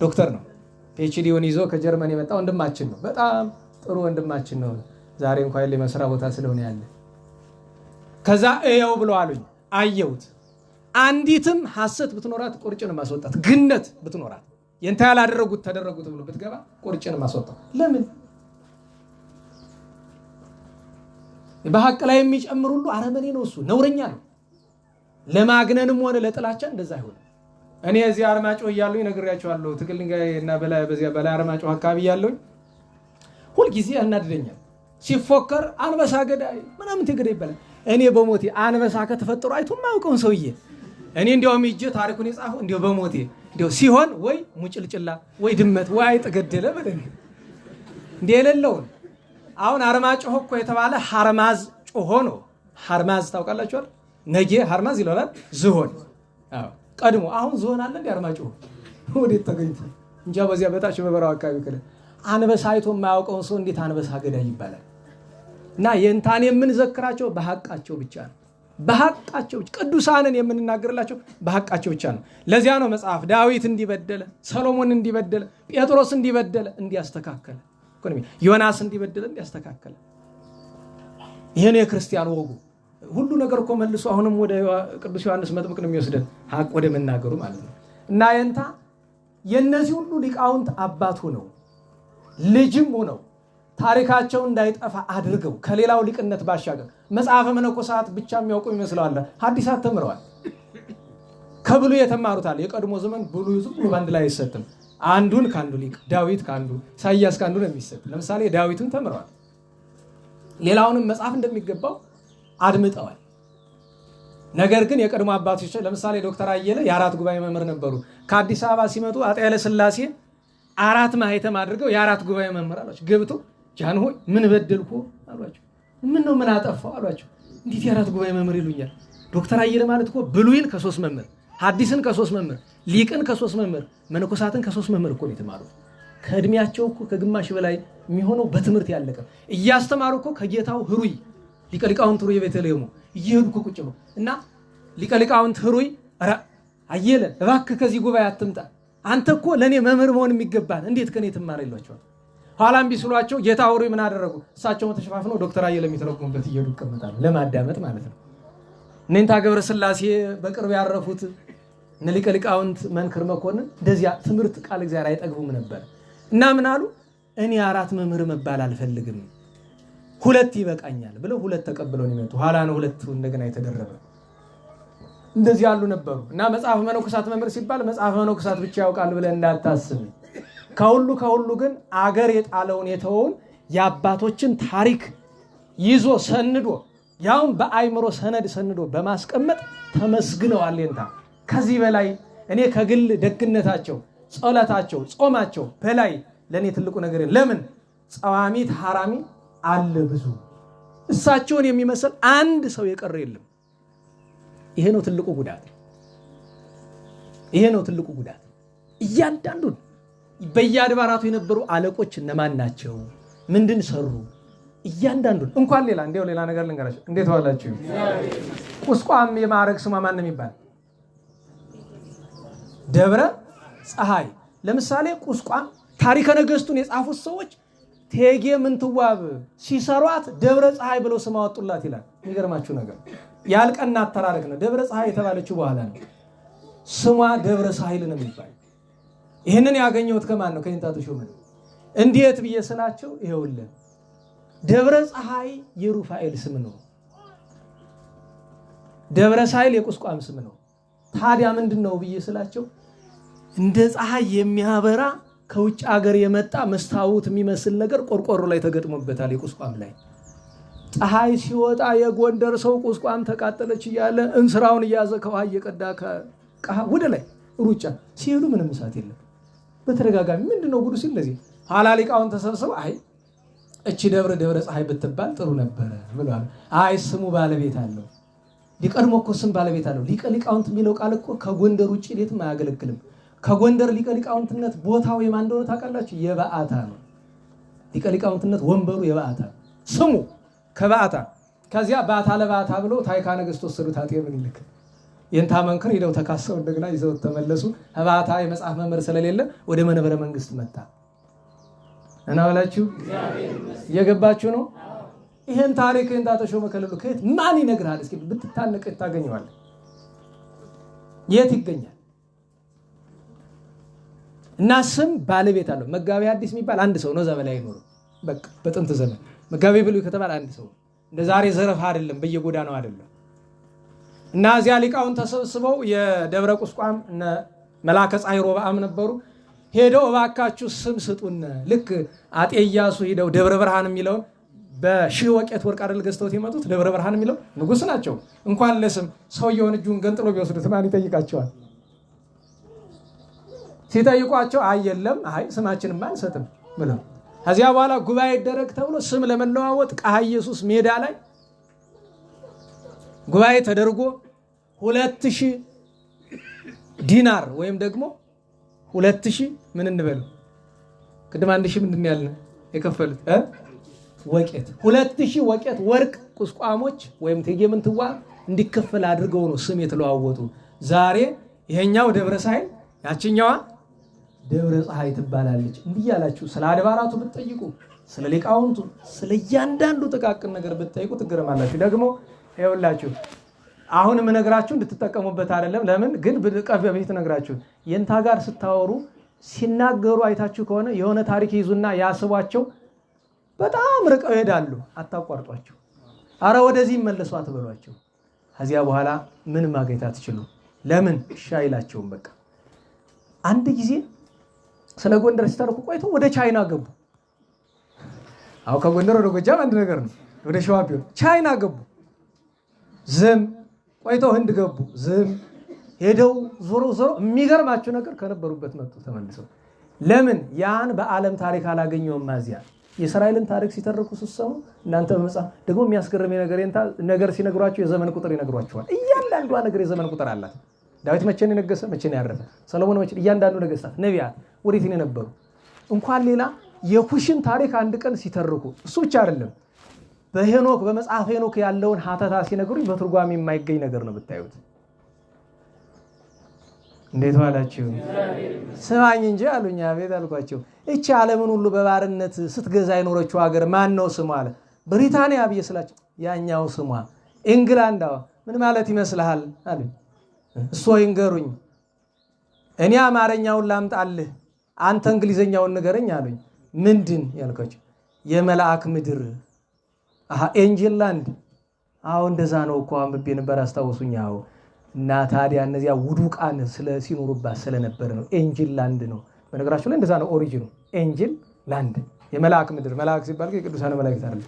ዶክተር ነው። ፒኤችዲውን ይዞ ከጀርመን የመጣ ወንድማችን ነው። በጣም ጥሩ ወንድማችን ነው። ዛሬ እንኳን ለመስራ ቦታ ስለሆነ ያለ ከዛ እየው ብሎ አሉኝ። አየሁት። አንዲትም ሐሰት ብትኖራት ቁርጭን ማስወጣት፣ ግነት ብትኖራት የንታ ያላደረጉት ተደረጉት ብሎ ብትገባ ቁርጭን ማስወጣት። ለምን በሐቅ ላይ የሚጨምር ሁሉ አረመኔ ነው። እሱ ነውረኛ ነው። ለማግነንም ሆነ ለጥላቻ እንደዛ አይሆንም። እኔ እዚህ አርማጭሆ እያለሁኝ ነግሬያቸዋለሁ። ትክል ድንጋይና በላይ በዚያ በላይ አርማጭሆ አካባቢ እያለሁኝ ሁልጊዜ ያናድደኛል። ሲፎከር አንበሳ ገዳይ ምናምን ትገዳይ ይባላል። እኔ በሞቴ አንበሳ ከተፈጠሩ አይቶ የማያውቀውን ሰውዬ እኔ እንዲያውም ሂጄ ታሪኩን የጻፈው እንዲያው በሞቴ እንዲያው ሲሆን ወይ ሙጭልጭላ ወይ ድመት ወይ አይጥ ገደለ በለኝ እንዴ የሌለውን። አሁን አርማጭሆ እኮ የተባለ ሐርማዝ ጮሆ ነው። ሐርማዝ ታውቃላችሁ አይደል? ነጌ ሐርማዝ ይላል ዝሆን። አዎ ቀድሞ አሁን ዝሆን አለ እንዴ አርማጭሆ? ወዴት ተገኝቶ እንጃ። በዚያ በታች በበራው አካባቢ ከለ አንበሳ አይቶ የማያውቀውን ሰው እንዴት አንበሳ ገዳይ ይባላል? እና የእንታን የምንዘክራቸው በሐቃቸው ብቻ ነው። በሐቃቸው ቅዱሳንን የምንናገርላቸው በሐቃቸው ብቻ ነው። ለዚያ ነው መጽሐፍ ዳዊት እንዲበደለ፣ ሰሎሞን እንዲበደለ፣ ጴጥሮስ እንዲበደለ እንዲያስተካከለ፣ ዮናስ እንዲበደለ እንዲያስተካከለ። ይሄ ነው የክርስቲያን ወጉ። ሁሉ ነገር እኮ መልሶ አሁንም ወደ ቅዱስ ዮሐንስ መጥምቅ ነው የሚወስደን ሀቅ ወደ መናገሩ ማለት ነው። እና የንታ የነዚህ ሁሉ ሊቃውንት አባት ሆነው ልጅም ሆነው ታሪካቸው እንዳይጠፋ አድርገው ከሌላው ሊቅነት ባሻገር መጽሐፈ መነኮሳት ብቻ የሚያውቁ ይመስለዋል። ሐዲሳት ተምረዋል። ከብሉይ የተማሩታል። የቀድሞ ዘመን ብሉይ ዝም ብሎ ባንድ ላይ አይሰጥም። አንዱን ካንዱ ሊቅ ዳዊት ካንዱ ኢሳይያስ ካንዱ ነው የሚሰጥ። ለምሳሌ ዳዊትን ተምረዋል። ሌላውንም መጽሐፍ እንደሚገባው አድምጠዋል። ነገር ግን የቀድሞ አባቶች ለምሳሌ ዶክተር አየለ የአራት ጉባኤ መምህር ነበሩ። ከአዲስ አበባ ሲመጡ አጤ ኃይለ ሥላሴ 4 ማህተም አድርገው የ4 ጉባኤ መምህር አሏቸው። ገብቶ ጃንሆይ ምን በደልኩ አሏቸው። ምን ነው ምን አጠፋው አሏቸው። እንዴት የ4 ጉባኤ መምህር ይሉኛል? ዶክተር አየለ ማለት እኮ ብሉይን ከ3 መምህር፣ ሐዲስን ከ3 መምህር፣ ሊቅን ከ3 መምህር፣ መነኮሳትን ከ3 መምህር እኮ ነው የተማሩት። ከእድሜያቸው እኮ ከግማሽ በላይ የሚሆነው በትምህርት ያለቀ እያስተማሩ እኮ ከጌታው ህሩይ ሊቀ ሊቃውንት ህሩይ ቤተልሔሙ እየሄዱ እኮ ቁጭ ነው እና ሊቀ ሊቃውንት ህሩይ አየለ እባክህ ከዚህ ጉባኤ አትምጣ፣ አንተ እኮ ለእኔ መምህር መሆን የሚገባን እንዴት ከኔ ትማር ይሏቸዋል። ኋላም ቢስሏቸው ጌታ ህሩይ ምን አደረጉ? እሳቸውን ተሸፋፍነው ዶክተር አየለ የሚተረጉሙበት እየሄዱ ይቀመጣሉ፣ ለማዳመጥ ማለት ነው። እነንታ ገብረ ሥላሴ በቅርብ ያረፉት እነ ሊቀ ሊቃውንት መንክር መኮንን እንደዚያ ትምህርት ቃል እግዚአብሔር አይጠግቡም ነበር እና ምን አሉ? እኔ 4 መምህር መባል አልፈልግም፣ 2 ይበቃኛል ብለው 2 ተቀብለው ነው የመጡ። ኋላ ነው 2 እንደገና የተደረበ። እንደዚህ ያሉ ነበሩ እና መጽሐፈ መነኮሳት መምህር ሲባል መጽሐፈ መነኮሳት ብቻ ያውቃል ብለን እንዳታስብ። ከሁሉ ግን አገር የጣለውን የተወውን የአባቶችን ታሪክ ይዞ ሰንዶ ያውም በአይምሮ ሰነድ ሰንዶ በማስቀመጥ ተመስግነዋል። የንታ ከዚህ በላይ እኔ ከግል ደግነታቸው፣ ጸሎታቸው፣ ጾማቸው በላይ ለእኔ ትልቁ ነገር ለምን ጸዋሚት ሐራሚ አለ ብዙ እሳቸውን የሚመስል አንድ ሰው የቀረ የለም። ይሄ ነው ትልቁ ጉዳት። ይሄ ነው ትልቁ ጉዳት። እያንዳንዱን በየአድባራቱ የነበሩ አለቆች እነማን ናቸው? ምንድን ሰሩ? እያንዳንዱን እንኳን ሌላ ነገር ልንገራችሁ። እንዴት ዋላችሁ? ቁስቋም የማዕረግ ስሟ ማን ነው የሚባል? ደብረ ፀሐይ። ለምሳሌ ቁስቋም ታሪከ ነገሥቱን የጻፉት ሰዎች እቴጌ ምንትዋብ ሲሰሯት ደብረ ፀሐይ ብለው ስም አወጡላት ይላል። የሚገርማችሁ ነገር ያልቀና አተራረክ ነው። ደብረ ፀሐይ የተባለችው በኋላ ነው። ስሟ ደብረ ሳህል ነው የሚባል። ይህንን ያገኘሁት ከማን ነው? ከይንታ ተሾመ። እንዴት ብዬ ስላቸው ይኸውልህ ደብረ ፀሐይ የሩፋኤል ስም ነው፣ ደብረ ሳህል የቁስቋም ስም ነው። ታዲያ ምንድነው ብዬ ስላቸው እንደ ፀሐይ የሚያበራ ከውጭ ሀገር የመጣ መስታወት የሚመስል ነገር ቆርቆሮ ላይ ተገጥሞበታል። የቁስቋም ላይ ፀሐይ ሲወጣ የጎንደር ሰው ቁስቋም ተቃጠለች እያለ እንስራውን እያዘ ከውሃ እየቀዳ ወደ ላይ ሩጫ ሲሄዱ ምንም እሳት የለም። በተደጋጋሚ ምንድነው ጉዱ ሲል ለዚህ ኋላ ሊቃውን ተሰብስበው አይ እቺ ደብረ ፀሐይ ብትባል ጥሩ ነበረ ብለዋል። አይ ስሙ ባለቤት አለው። ሊቀድሞ እኮ ስም ባለቤት አለው። ሊቀ ሊቃውንት የሚለው ቃል እኮ ከጎንደር ውጭ የትም አያገለግልም። ከጎንደር ሊቀ ሊቃውንትነት ቦታው የማን እንደሆነ ታውቃላችሁ? የበዓታ ነው። ሊቀ ሊቃውንትነት ወንበሩ የበዓታ ስሙ ከበዓታ። ከዚያ ባታ ለባታ ብሎ ታይካ ነገሥት ወሰዱት አጤ ምኒልክ። የንታ መንክር ሄደው ተካሰው እንደገና ይዘው ተመለሱ። ባታ የመጽሐፍ መምህር ስለሌለ ወደ መንበረ መንግስት መጣ እና ወላችሁ እየገባችሁ ነው። ይሄን ታሪክ እንታ ተሾመ ከለሉ ከየት ማን ይነግራል? እስኪ ብትታነቅ ታገኘዋለህ። የት ይገኛል? እና ስም ባለቤት አለው። መጋቢ አዲስ የሚባል አንድ ሰው ነው። ዘበላይ ነው በቃ በጥንት ዘመን መጋቢ ብሉይ ከተባለ አንድ ሰው። እንደ ዛሬ ዘረፋ አይደለም፣ በየጎዳናው አይደለም። እና እዚያ ሊቃውን ተሰብስበው የደብረ ቁስቋም እነ መላከ ፀሐይ ሮብዓም ነበሩ። ሄደው እባካችሁ ስም ስጡን። ልክ አጤ ኢያሱ ሄደው ደብረ ብርሃን የሚለውን በሺህ ወቄት ወርቅ አይደል ገዝተውት የመጡት። ደብረ ብርሃን የሚለው ንጉስ ናቸው። እንኳን ለስም ሰውየውን እጁን ገንጥሎ ቢወስዱት ማን ይጠይቃቸዋል? ሲጠይቋቸው አይ የለም፣ አይ ስማችንማ አንሰጥም ብለው ከዚያ በኋላ ጉባኤ ይደረግ ተብሎ ስም ለመለዋወጥ ቃሃ ኢየሱስ ሜዳ ላይ ጉባኤ ተደርጎ 2000 ዲናር ወይም ደግሞ 2000 ምን እንበለው ቅድም 1000 ምንድን ያልነ የከፈሉት ወቄት 2000 ወቄት ወርቅ ቁስቋሞች ወይም እቴጌ ምንትዋብ እንዲከፈል አድርገው ነው ስም የተለዋወጡ። ዛሬ ይሄኛው ደብረ ሳህል ያችኛዋ ደብረ ፀሐይ ትባላለች። እንዲህ ያላችሁ ስለ አድባራቱ ብትጠይቁ፣ ስለ ሊቃውንቱ፣ ስለ እያንዳንዱ ጥቃቅን ነገር ብትጠይቁ ትገረማላችሁ። ደግሞ ይኸውላችሁ አሁን የምነግራችሁ እንድትጠቀሙበት አይደለም። ለምን ግን በፊት ነግራችሁ የእንታ ጋር ስታወሩ ሲናገሩ አይታችሁ ከሆነ የሆነ ታሪክ ይዙና ያስቧቸው በጣም ርቀው ይሄዳሉ። አታቋርጧቸው። አረ ወደዚህ ይመለሱ አትበሏቸው። ከዚያ በኋላ ምን ማግኘት አትችሉ። ለምን እሺ አይላቸውም። በቃ አንድ ጊዜ ስለ ጎንደር ሲተርኩ ቆይቶ ወደ ቻይና ገቡ። አው ከጎንደር ወደ ጎጃም አንድ ነገር ነው። ወደ ሸዋ ቢሆን ቻይና ገቡ። ዝም ቆይቶ ህንድ ገቡ። ዝም ሄደው ዞሮ የሚገርማችሁ ነገር ከነበሩበት መጡ ተመልሰው። ለምን ያን በዓለም ታሪክ አላገኘውም። ማዚያ የእስራኤልን ታሪክ ሲተርኩ ስትሰሙ እናንተ በመጽሐፍ ደግሞ የሚያስገርም ነገር ሲነግሯችሁ የዘመን ቁጥር ይነግሯችኋል። እያንዳንዷ ነገር የዘመን ቁጥር አላት። ዳዊት መቼ ነው የነገሰ? መቼ ነው ያረፈ? ሰሎሞን መቼ? እያንዳንዱ ነገስታት ነቢያት ወዴት ነው የነበሩ? እንኳን ሌላ የኩሽን ታሪክ አንድ ቀን ሲተርኩ እሱ ብቻ አይደለም። በሄኖክ በመጽሐፍ ሄኖክ ያለውን ሀተታ ሲነግሩኝ በትርጓሜ የማይገኝ ነገር ነው ብታዩት። እንዴት ዋላችሁ? ስማኝ እንጂ አሉኝ። አቤት አልኳቸው። እቺ ዓለምን ሁሉ በባርነት ስትገዛ የኖረችው ሀገር ማን ነው ስሟ? አለ ብሪታንያ ብዬ ስላቸው ያኛው ስሟ ኢንግላንድ። ምን ማለት ይመስልሃል አሉኝ። እሱ ይንገሩኝ፣ እኔ አማርኛውን ላምጣልህ፣ አንተ እንግሊዘኛውን ንገረኝ አሉኝ። ምንድን ያልኳቸው? የመላእክ ምድር ኤንጅል ላንድ። አዎ እንደዛ ነው እኮ አንብቤ ነበር አስታውሱኝ። አዎ እና ታዲያ እነዚያ ውዱቃን ሲኖሩባት ስለነበረ ነው ኤንጅል ላንድ ነው። በነገራችሁ ላይ እንደዛ ነው ኦሪጂኑ፣ ኤንጅል ላንድ የመላእክ ምድር። መላእክ ሲባል የቅዱሳን መላእክት አይደል?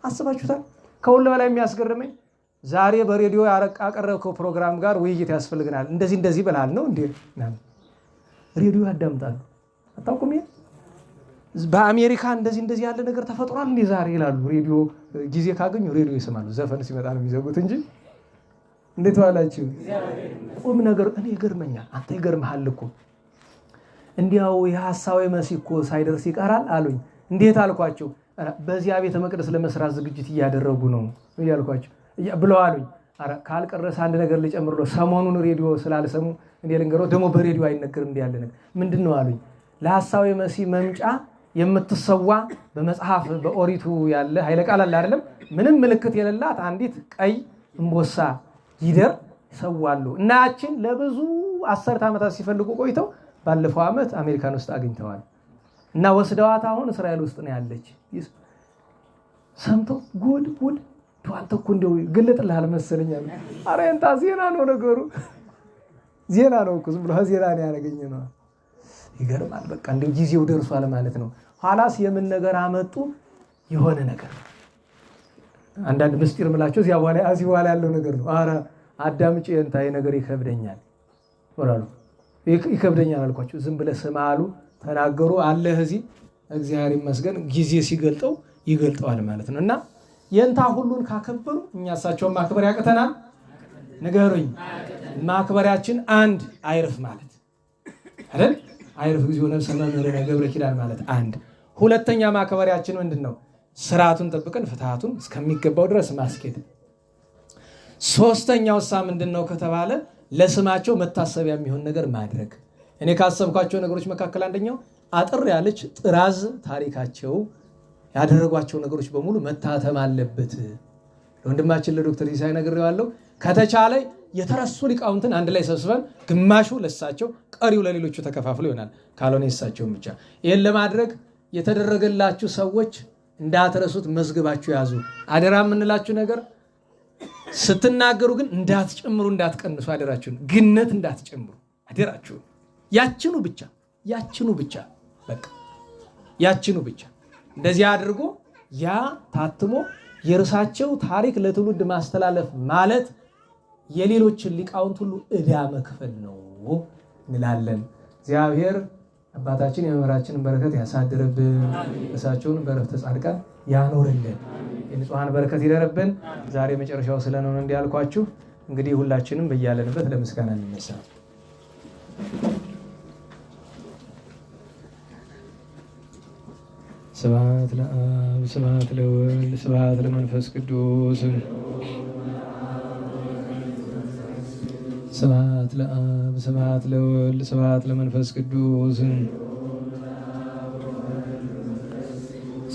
አስባችሁታል? ከሁሉ በላይ የሚያስገርመኝ ዛሬ በሬዲዮ ያቀረብከው ፕሮግራም ጋር ውይይት ያስፈልገናል፣ እንደዚህ በላል ነው እንዴ? ሬዲዮ ያዳምጣሉ። አታውቁም? በአሜሪካ እንደዚህ ያለ ነገር ተፈጥሯል እንዴ ዛሬ ይላሉ። ሬዲዮ ጊዜ ካገኙ ሬዲዮ ይሰማሉ። ዘፈን ሲመጣ ነው የሚዘጉት እንጂ። እንዴት ዋላችሁ? ቁም ነገር እኔ ይገርመኛል። አንተ ይገርምሃል እኮ እንዲያው የሐሳዊ መሲህ እኮ ሳይደርስ ይቀራል አሉኝ። እንዴት አልኳቸው። በዚያ ቤተ መቅደስ ለመስራት ዝግጅት እያደረጉ ነው እያልኳቸው ብለው አሉኝ። ካልቀረስ አንድ ነገር ልጨምርሎ ሰሞኑን ሬዲዮ ስላልሰሙ እንዴ ልንገረው ደግሞ በሬዲዮ አይነገርም እንዴ ያለ ነገር ምንድነው አሉኝ። ለሐሳዊ መሲህ መምጫ የምትሰዋ በመጽሐፍ በኦሪቱ ያለ ኃይለ ቃል አለ አይደለም? ምንም ምልክት የሌላት አንዲት ቀይ እንቦሳ ጊደር ይሰዋሉ። እና ያችን ለብዙ 10 ዓመታት ሲፈልጉ ቆይተው ባለፈው ዓመት አሜሪካን ውስጥ አግኝተዋል። እና ወስደዋት አሁን እስራኤል ውስጥ ነው ያለች። ሰምቶ ጉድ አንተ እኮ እንደው ግልጥልሃል መሰለኝ አለ። ኧረ እንታ ዜና ነው ነገሩ፣ ዜና ነው እኮ ዝም ብሎ ዜና ነው ያገኘ ነው። ይገርማል። በቃ እንደው ጊዜው ደርሷል ማለት ነው። ኋላስ የምን ነገር አመጡ? የሆነ ነገር አንዳንድ ምስጢር ምላቸው እዚያ በኋላ ያለው ነገር ነው። ኧረ አዳምጪ እንታ ነገር ይከብደኛል ወራሉ ይከብደኛል አልኳቸው። ዝም ብለህ ስማ አሉ። ተናገሩ አለህ እዚህ እግዚአብሔር ይመስገን ጊዜ ሲገልጠው ይገልጠዋል ማለት ነው። እና የእንታ ሁሉን ካከበሩ እኛ እሳቸውን ማክበር ያቅተናል? ንገሩኝ። ማክበሪያችን አንድ አይርፍ ማለት አይደል? አይርፍ ጊዜው ነፍሰ መምህርነ ገብረ ኪዳን ማለት አንድ። ሁለተኛ ማክበሪያችን ምንድን ነው? ስርዓቱን ጠብቀን ፍትሃቱን እስከሚገባው ድረስ ማስኬድ። ሶስተኛው ምንድን ነው ከተባለ ለስማቸው መታሰቢያ የሚሆን ነገር ማድረግ። እኔ ካሰብኳቸው ነገሮች መካከል አንደኛው አጥር ያለች ጥራዝ ታሪካቸው ያደረጓቸው ነገሮች በሙሉ መታተም አለበት። ለወንድማችን ለዶክተር ሲሳይ ነግሬዋለሁ። ከተቻለ የተረሱ ሊቃውንትን አንድ ላይ ሰብስበን ግማሹ ለሳቸው ቀሪው ለሌሎቹ ተከፋፍሎ ይሆናል። ካልሆነ የሳቸውን ብቻ። ይህን ለማድረግ የተደረገላችሁ ሰዎች እንዳትረሱት መዝግባችሁ ያዙ። አደራ የምንላችሁ ነገር ስትናገሩ ግን እንዳትጨምሩ እንዳትቀንሱ፣ አደራችሁን። ግነት እንዳትጨምሩ አደራችሁን። ያችኑ ብቻ በቃ ያችኑ ብቻ። እንደዚህ አድርጎ ያ ታትሞ የርሳቸው ታሪክ ለትውልድ ማስተላለፍ ማለት የሌሎችን ሊቃውንት ሁሉ ዕዳ መክፈል ነው እንላለን። እግዚአብሔር አባታችን የመምህራችንን በረከት ያሳድርብን፣ እሳቸውን በረፍተ ጻድቃን ያኖርልን፣ የንጹሐን በረከት ይደረብን። ዛሬ መጨረሻው ስለሆነ እንዲያልኳችሁ እንግዲህ ሁላችንም በያለንበት ለምስጋና እንነሳ። ስብሐት ለአብ ስብሐት ለወልድ ስብሐት ለመንፈስ ቅዱስ ስብሐት ለአብ ስብሐት ለወልድ ስብሐት ለመንፈስ ቅዱስ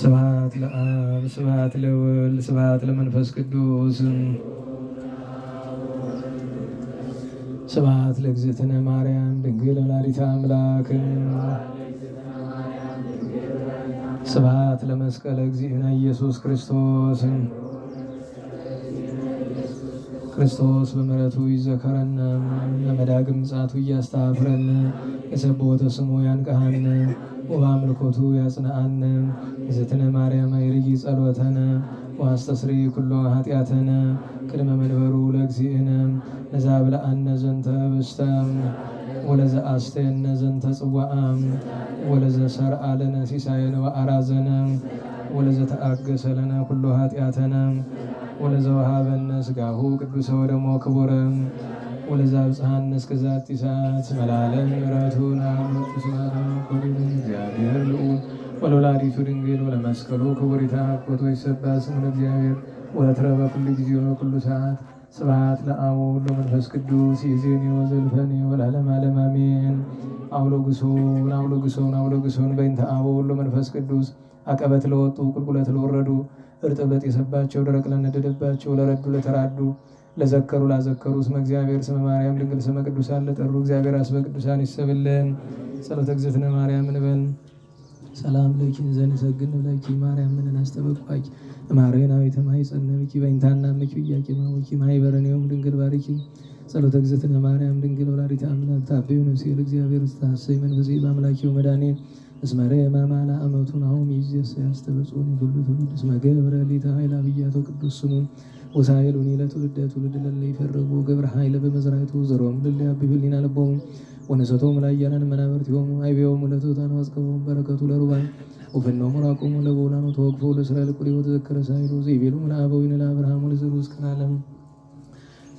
ስብሐት ለአብ ስብሐት ለወልድ ስብሐት ለመንፈስ ቅዱስ ስብሐት ለእግዝእትነ ማርያም ድንግል ወላዲተ አምላክ ስብሐት ለመስቀለ እግዚእነ ኢየሱስ ክርስቶስ ክርስቶስ በምሕረቱ ይዘከረን ለመዳግም ምጽአቱ እያስተኀፍረን የሰብሖተ ስሙ ያንቅሐን ወበአምልኮቱ ያጽንዓን እግዝእትነ ማርያም አይርጊ ጸሎተነ ወአስተስሪ ኩሎ ኃጢአተነ ቅድመ መንበሩ ለእግዚእነ ነዛብልዐነ ዘንተ ኅብስተ ወለዘአስተየነ ዘንተ ጽዋዐ ወለዘሰርዐ ለነ ሲሳየነ ወአራዘነ ወለዘተአገሰ ለነ ኩሎ ኃጢአተነ ወለዘወሃበነ ሥጋሁ ቅዱሰ ወደሞ ክቡረ ወለዘአብጽሐነ እስከ ዛቲ ሰዓት መላለም ምሕረቱ እግዚአብሔር ልዑል ወለወላዲቱ ድንግል ወለመስቀሉ ክቡር ይትሐኮቶ ይሰብሐ ስሙ ለእግዚአብሔር ወትረ በኩሉ ጊዜ ወበኩሉ ሰዓት ስብሐት ለአብ ወወልድ ወመንፈስ ቅዱስ ይእዜኒ ወዘልፈኒ ወለዓለመ ዓለም አሜን። አውሎግሶን አውሎግሶን አውሎግሶን በእንተ አብ ወወልድ ወመንፈስ ቅዱስ አቀበት ለወጡ ቁልቁለት ለወረዱ እርጥበት የሰባቸው ደረቅ ለነደደባቸው ለረዱ ለተራዱ ለዘከሩ ላዘከሩ ስመ እግዚአብሔር ስመ ማርያም ድንግል ስመ ቅዱሳን ለጠሩ እግዚአብሔር አስበ ቅዱሳን ይሰብልን። ጸሎተ እግዝእትነ ማርያም እንበል። ሰላም ለኪ ዘንሰግድ ለኪ ማርያም ምንን አስተበቋቂ ማርያናዊተ ማኅፀነኪ በእንታና ምኪ ኢያቄማዊኪ ማኅበረኔዮም ድንግል ባሪኪ ጸሎተ እግዝእትነ ማርያም ድንግል ወላዲተ አምላክ ታበዩ ነፍሴ ለእግዚአብሔር ውስታሰይ መንፈሴ በአምላኪው መድኃኒት እስመረ የማማላ አመቱን አሁን ይዝየስ ያስተበጾን ሁሉ ትውልድ እስመ ገብረ ሊተ ኃይል አብያቶ ቅዱስ ስሙን ወሳይሉኒ ለትውልደ ትውልድ ለለ ይፈርጉ ገብረ ኃይለ በመዝራይቱ ዘሮም ልለ ያብብ ሊና ልቦሙ ወነሰቶም ላያናን መናብርቲሆሙ አይቤሆሙ ለትሑታን አጽቀቦሙ በረከቱ ለሩባን ወፈኖሙ ራቆሙ ለበውላኑ ተወግፎ ለእስራኤል ቁሪ ወተዘከረ ሳይሉ ዘይቤሉ ለአበዊነ ለአብርሃሙ ለዘሩ እስከ ዓለም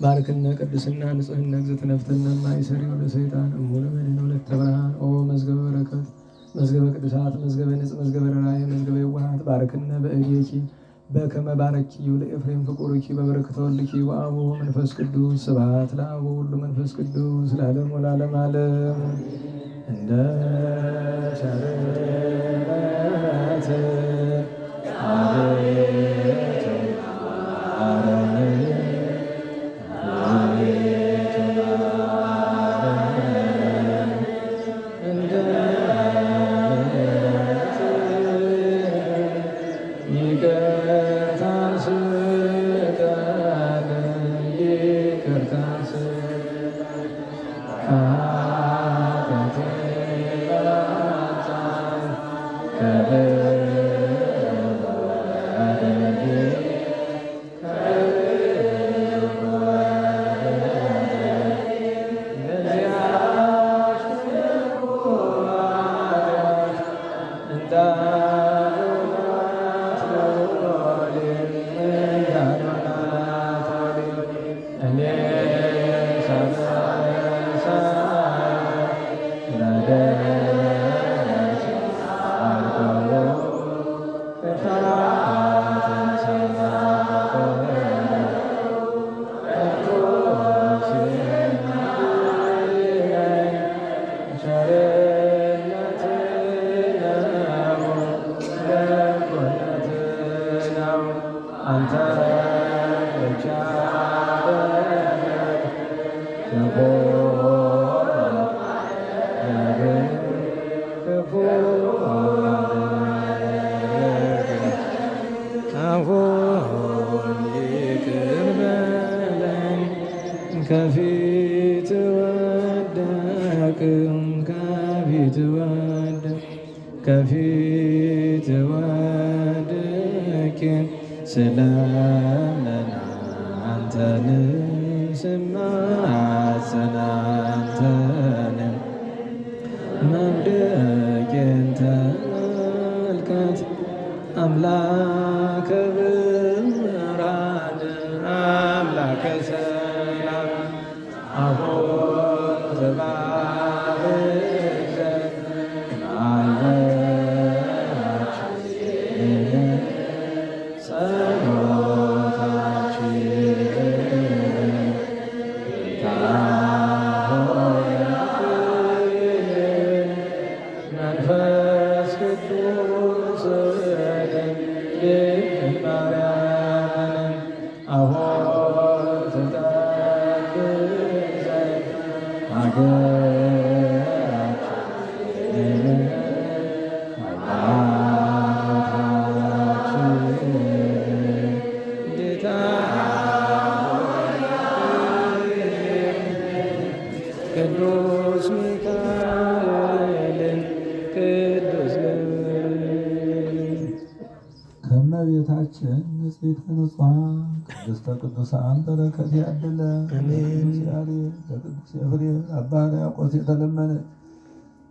ባርክነ ቅድስና ንጽሕና እግዝእትነ ፍትነ ማይሰሪው ለሰይጣን እሙነ መድኅነ ወለተ ብርሃን ኦ መዝገበ በረከት መዝገበ ቅዱሳት መዝገበ ንጽሕ መዝገበ ራእይ መዝገበ የዋሃት ባርክነ በእዴኪ በከመ ባረኪዩ ለኤፍሬም ፍቁርኪ በበረከተ ወልድኪ ወአብ ወመንፈስ ቅዱስ ስብሐት ለአብ ወወልድ ወመንፈስ ቅዱስ ለዓለሙ ለዓለመ ዓለም። እንደ ቸርነት አቤቱ ማረን ከፊት ወደቅን ከፊት ወደቅን ስለምን አንተን ስማጸን አንተን መውደቄን ተመልከት አምላከ ብርሃን አምላከ ሰላም አሁን ተባረከ ማልበራችን ጸሎታችን መንፈስ ቅዱስ ቅዱስ ሚካኤልን ቅዱስ ከእመቤታችን ንጽሕተ ንጹሐን ቅድስተ ቅዱሳን በረከት ያደለ ቅዱስ ያሬድ ለቅዱስ ኤፍሬም አባ ሕርያቆስ የተለመነ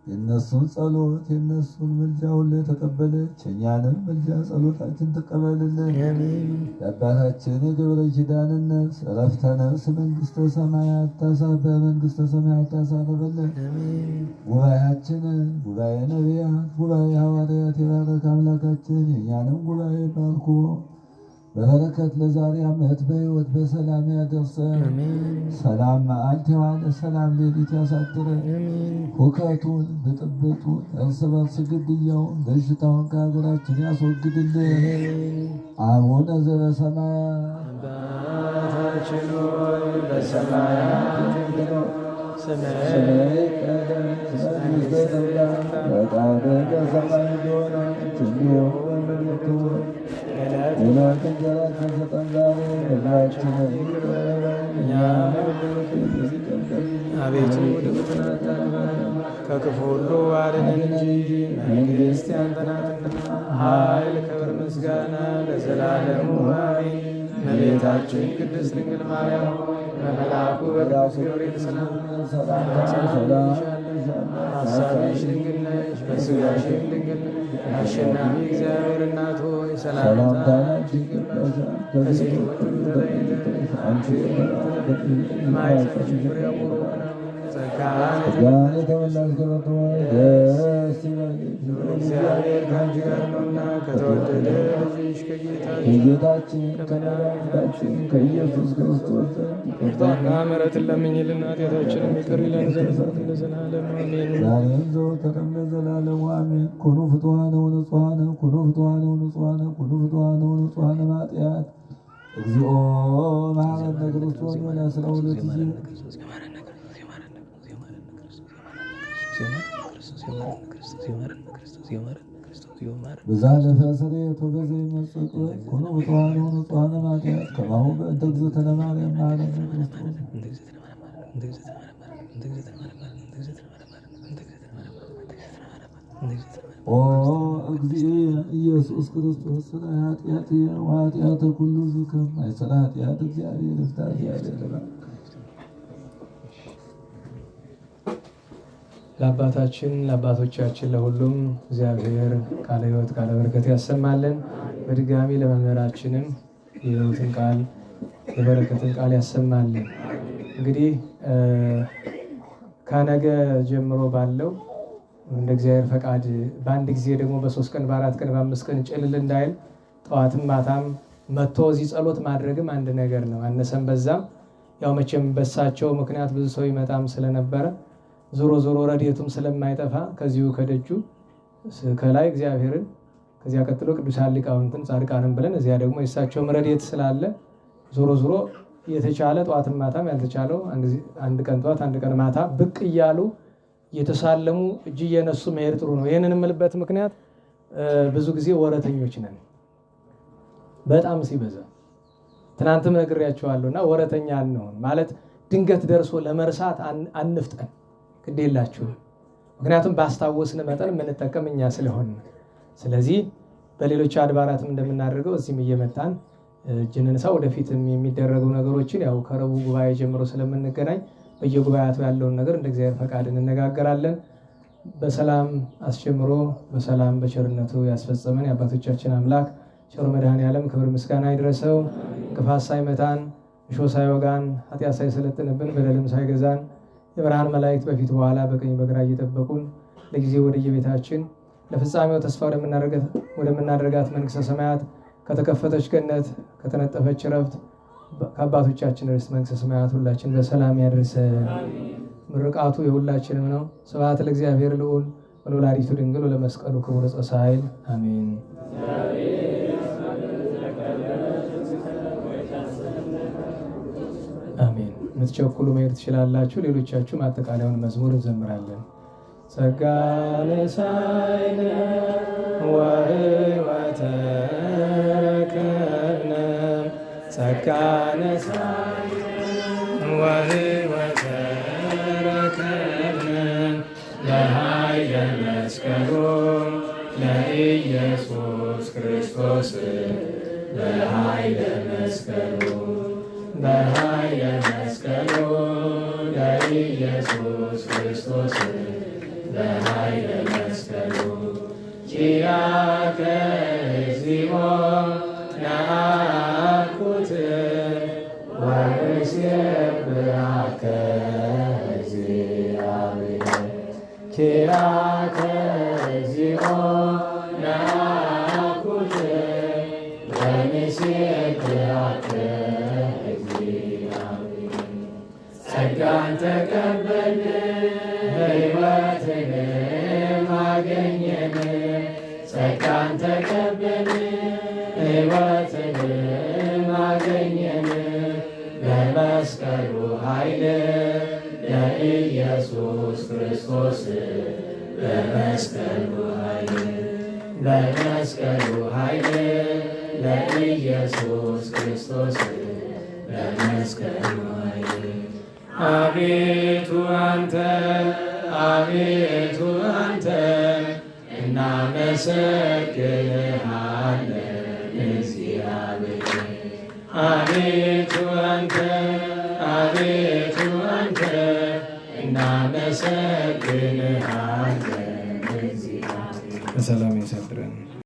የእነሱን ጸሎት የእነሱን ምልጃ ሁሉ የተቀበለች እኛንም ምልጃ ጸሎታችን ትቀበልልን። የአባታችን የገብረ ኪዳንነት ዕረፍተ ነፍስ መንግሥተ ሰማያት በመንግሥተ ሰማያት ታሳርፍልን። ጉባኤያችንን ጉባኤ ነቢያት ጉባኤ ሐዋርያት የባረክ አምላካችን የእኛንም ጉባኤ ባርኮ በበረከት ለዛሬ ዓመት በሕይወት በሰላም ያደርሰን። ሰላም መዓልት የዋለ ሰላም ሌሊት ያሳድረን። ሁከቱን ብጥብጡን እርስ በርስ ግድያውን በሽታውን ከሀገራችን ያስወግድልን። አቡነ ዘበሰማያት አባታችን ሆይ በሰማያት የምትኖር ስምህ ይቀደስ፣ መንግሥትህ ትምጣ፣ ፈቃድህ በሰማይ እንደሆነች እንዲሁም በምድር ትሁን። የዕለት እንጀራችንን ስጠን ዛሬ፣ በደላችንን ይቅር በለን እኛም የበደሉንን ይቅር እንደምንል። አቤቱ ወደ ፈተና አታግባን ከክፉ ሁሉ አድነን እንጂ መንግሥት ያንተ ናትና፣ ኃይል፣ ክብር፣ ምስጋና ለዘላለሙ አሜን። እመቤታችን ቅድስት ድንግል ማርያም በመልአኩ በቅዱስ ገብርኤል ሰላምታ ሐሳብሽ ድንግል ነሽ፣ በሥጋሽም ድንግል ነሽ። አሸናፊ እግዚአብሔር እናት ሆይ ሰላምታ ላንቺ ይገባሻል። ከሴቶች ሁሉ ተለይተሽ አንቺ የተባረክሽ የማኅፀንሽ ፍሬ ቡሩክ ነው። ጸጋን የተመላሽ ክብርት ሆይ ደስ ይበልሽ፣ እግዚአብሔር ከአንቺ ጋር ነውና ከተወደደ ልጅሽ ከጌታችን ከመድኃኒታችን ከኢየሱስ ክርስቶስ ይቅርታና ምሕረትን ለምኝልን ኃጢአታችንን ይቅር ይለን ዘንድ ለዘላለሙ አሜን። ዛሬም ዘወትርም ለዘላለሙ አሜን። ኩኑ ፍቱሐነ ወንጹሐነ ኩኑ ፍቱሐነ ወንጹሐነ ኩኑ ፍቱሐነ ወንጹሐነ ኃጢአት እግዚኦ መሐረነ ክርስቶስ ወለአስራ ሁለት ጊዜ በዛ ለፈሰሬት ወበዘ ይመጽቅ ኩኑ ፍቱሐነ ወንጹሐነ ኃጢአት ከማሁ በእንተ እግዝእትነ ማርያም መሐረነ ክርስቶስ ኦ እግዚእ ኢየሱስ ክርስቶስ ስለ ኃጢአት ወኃጢአተ ኩሉ ዝክም አይሰራ ኃጢአት እግዚአብሔር ይፍታ። እግዚአብሔር ለአባታችን ለአባቶቻችን ለሁሉም እግዚአብሔር ቃለ ሕይወት ቃለ በረከት ያሰማልን። በድጋሚ ለመምህራችንም የሕይወትን ቃል የበረከትን ቃል ያሰማልን። እንግዲህ ከነገ ጀምሮ ባለው እንደ እግዚአብሔር ፈቃድ በአንድ ጊዜ ደግሞ በ3 ቀን በ4 ቀን በ5 ቀን ጭልል እንዳይል ጠዋትም ማታም መጥቶ እዚህ ጸሎት ማድረግም አንድ ነገር ነው። አነሰም በዛም ያው መቼም በሳቸው ምክንያት ብዙ ሰው ይመጣም ስለነበረ ዞሮ ዞሮ ረድኤቱም ስለማይጠፋ ከዚሁ ከደጁ ከላይ እግዚአብሔርን ከዚያ ቀጥሎ ቅዱሳን ሊቃውንትን ጻድቃንን ብለን እዚያ ደግሞ የእሳቸውም ረድኤት ስላለ ዞሮ ዞሮ የተቻለ ጠዋትም ማታም ያልተቻለው አንድ ቀን ጠዋት አንድ ቀን ማታ ብቅ እያሉ እየተሳለሙ እጅ እየነሱ መሄድ ጥሩ ነው። ይህንን የምልበት ምክንያት ብዙ ጊዜ ወረተኞች ነን በጣም ሲበዛ። ትናንትም ነግሬያቸዋለሁና ወረተኛ አንሆን ማለት ድንገት ደርሶ ለመርሳት አንፍጠን፣ ግድ የላችሁም። ምክንያቱም ባስታወስን መጠን የምንጠቀም እኛ ስለሆን፣ ስለዚህ በሌሎች አድባራትም እንደምናደርገው እዚህም እየመጣን እጅንንሳ ወደፊት የሚደረጉ ነገሮችን ያው ከረቡዕ ጉባኤ ጀምሮ ስለምንገናኝ በየጉባኤያቱ ያለውን ነገር እንደ እግዚአብሔር ፈቃድ እንነጋገራለን። በሰላም አስጀምሮ በሰላም በቸርነቱ ያስፈጸመን የአባቶቻችን አምላክ ቸሩ መድኃኔዓለም ክብር ምስጋና ይድረሰው። ክፋት ሳይመታን እሾህ ሳይወጋን ኃጢአት ሳይሰለጥንብን በደልም ሳይገዛን የብርሃን መላእክት በፊት በኋላ በቀኝ በግራ እየጠበቁን ለጊዜ ወደየቤታችን ለፍጻሜው ተስፋ ወደምናደርጋት መንግሥተ ሰማያት ከተከፈተች ገነት ከተነጠፈች ዕረፍት ከአባቶቻችን ርስት መንግሥተ ሰማያት ሁላችን በሰላም ያደርሰን። ምርቃቱ የሁላችንም ነው። ስብሐት ለእግዚአብሔር ልዑል ወለወላዲቱ ድንግል ወለመስቀሉ ክቡር ዕፀ ሣህል አሜን። አሜን። የምትቸኩሉ መሄድ ትችላላችሁ። ሌሎቻችሁ ማጠቃለያውን መዝሙር እንዘምራለን። ጸጋ ነሣኢነ ወሕይወተ ረከብነ ጸጋ ነሣኢነ ወሕይወተ ረከብነ በኃይለ መስቀሉ ለኢየሱስ ክርስቶስ በኃይለ መስቀሉ በኃይለ መስቀሉ ለኢየሱስ ክርስቶስ በኃይለ መስቀሉ ኪያከ እግዚኦ ነአኩት ወንሴብሐከ እግዚአብሔር ኪያከ እግዚኦ ነአኩት ወንሴብሐከ እግዚአብሔር ጸጋን ተቀበልን ሕይወትንም አገኘን ጸጋን ተቀበልን ሕይወትንም አገኘን በመስቀሉ ኃይል ለኢየሱስ ክርስቶስ በመስቀሉ ኃይል በመስቀሉ ኃይል ለኢየሱስ ክርስቶስ በመስቀሉ ኃይል አቤቱ አንተን አቤቱ አንተን እናመሰግንሃለን እግዚአብሔር አቤቱ አንተን አቤቱ አንተን እናመሰግንሃለን እግዚአብሔር በሰላም ያሳድረን።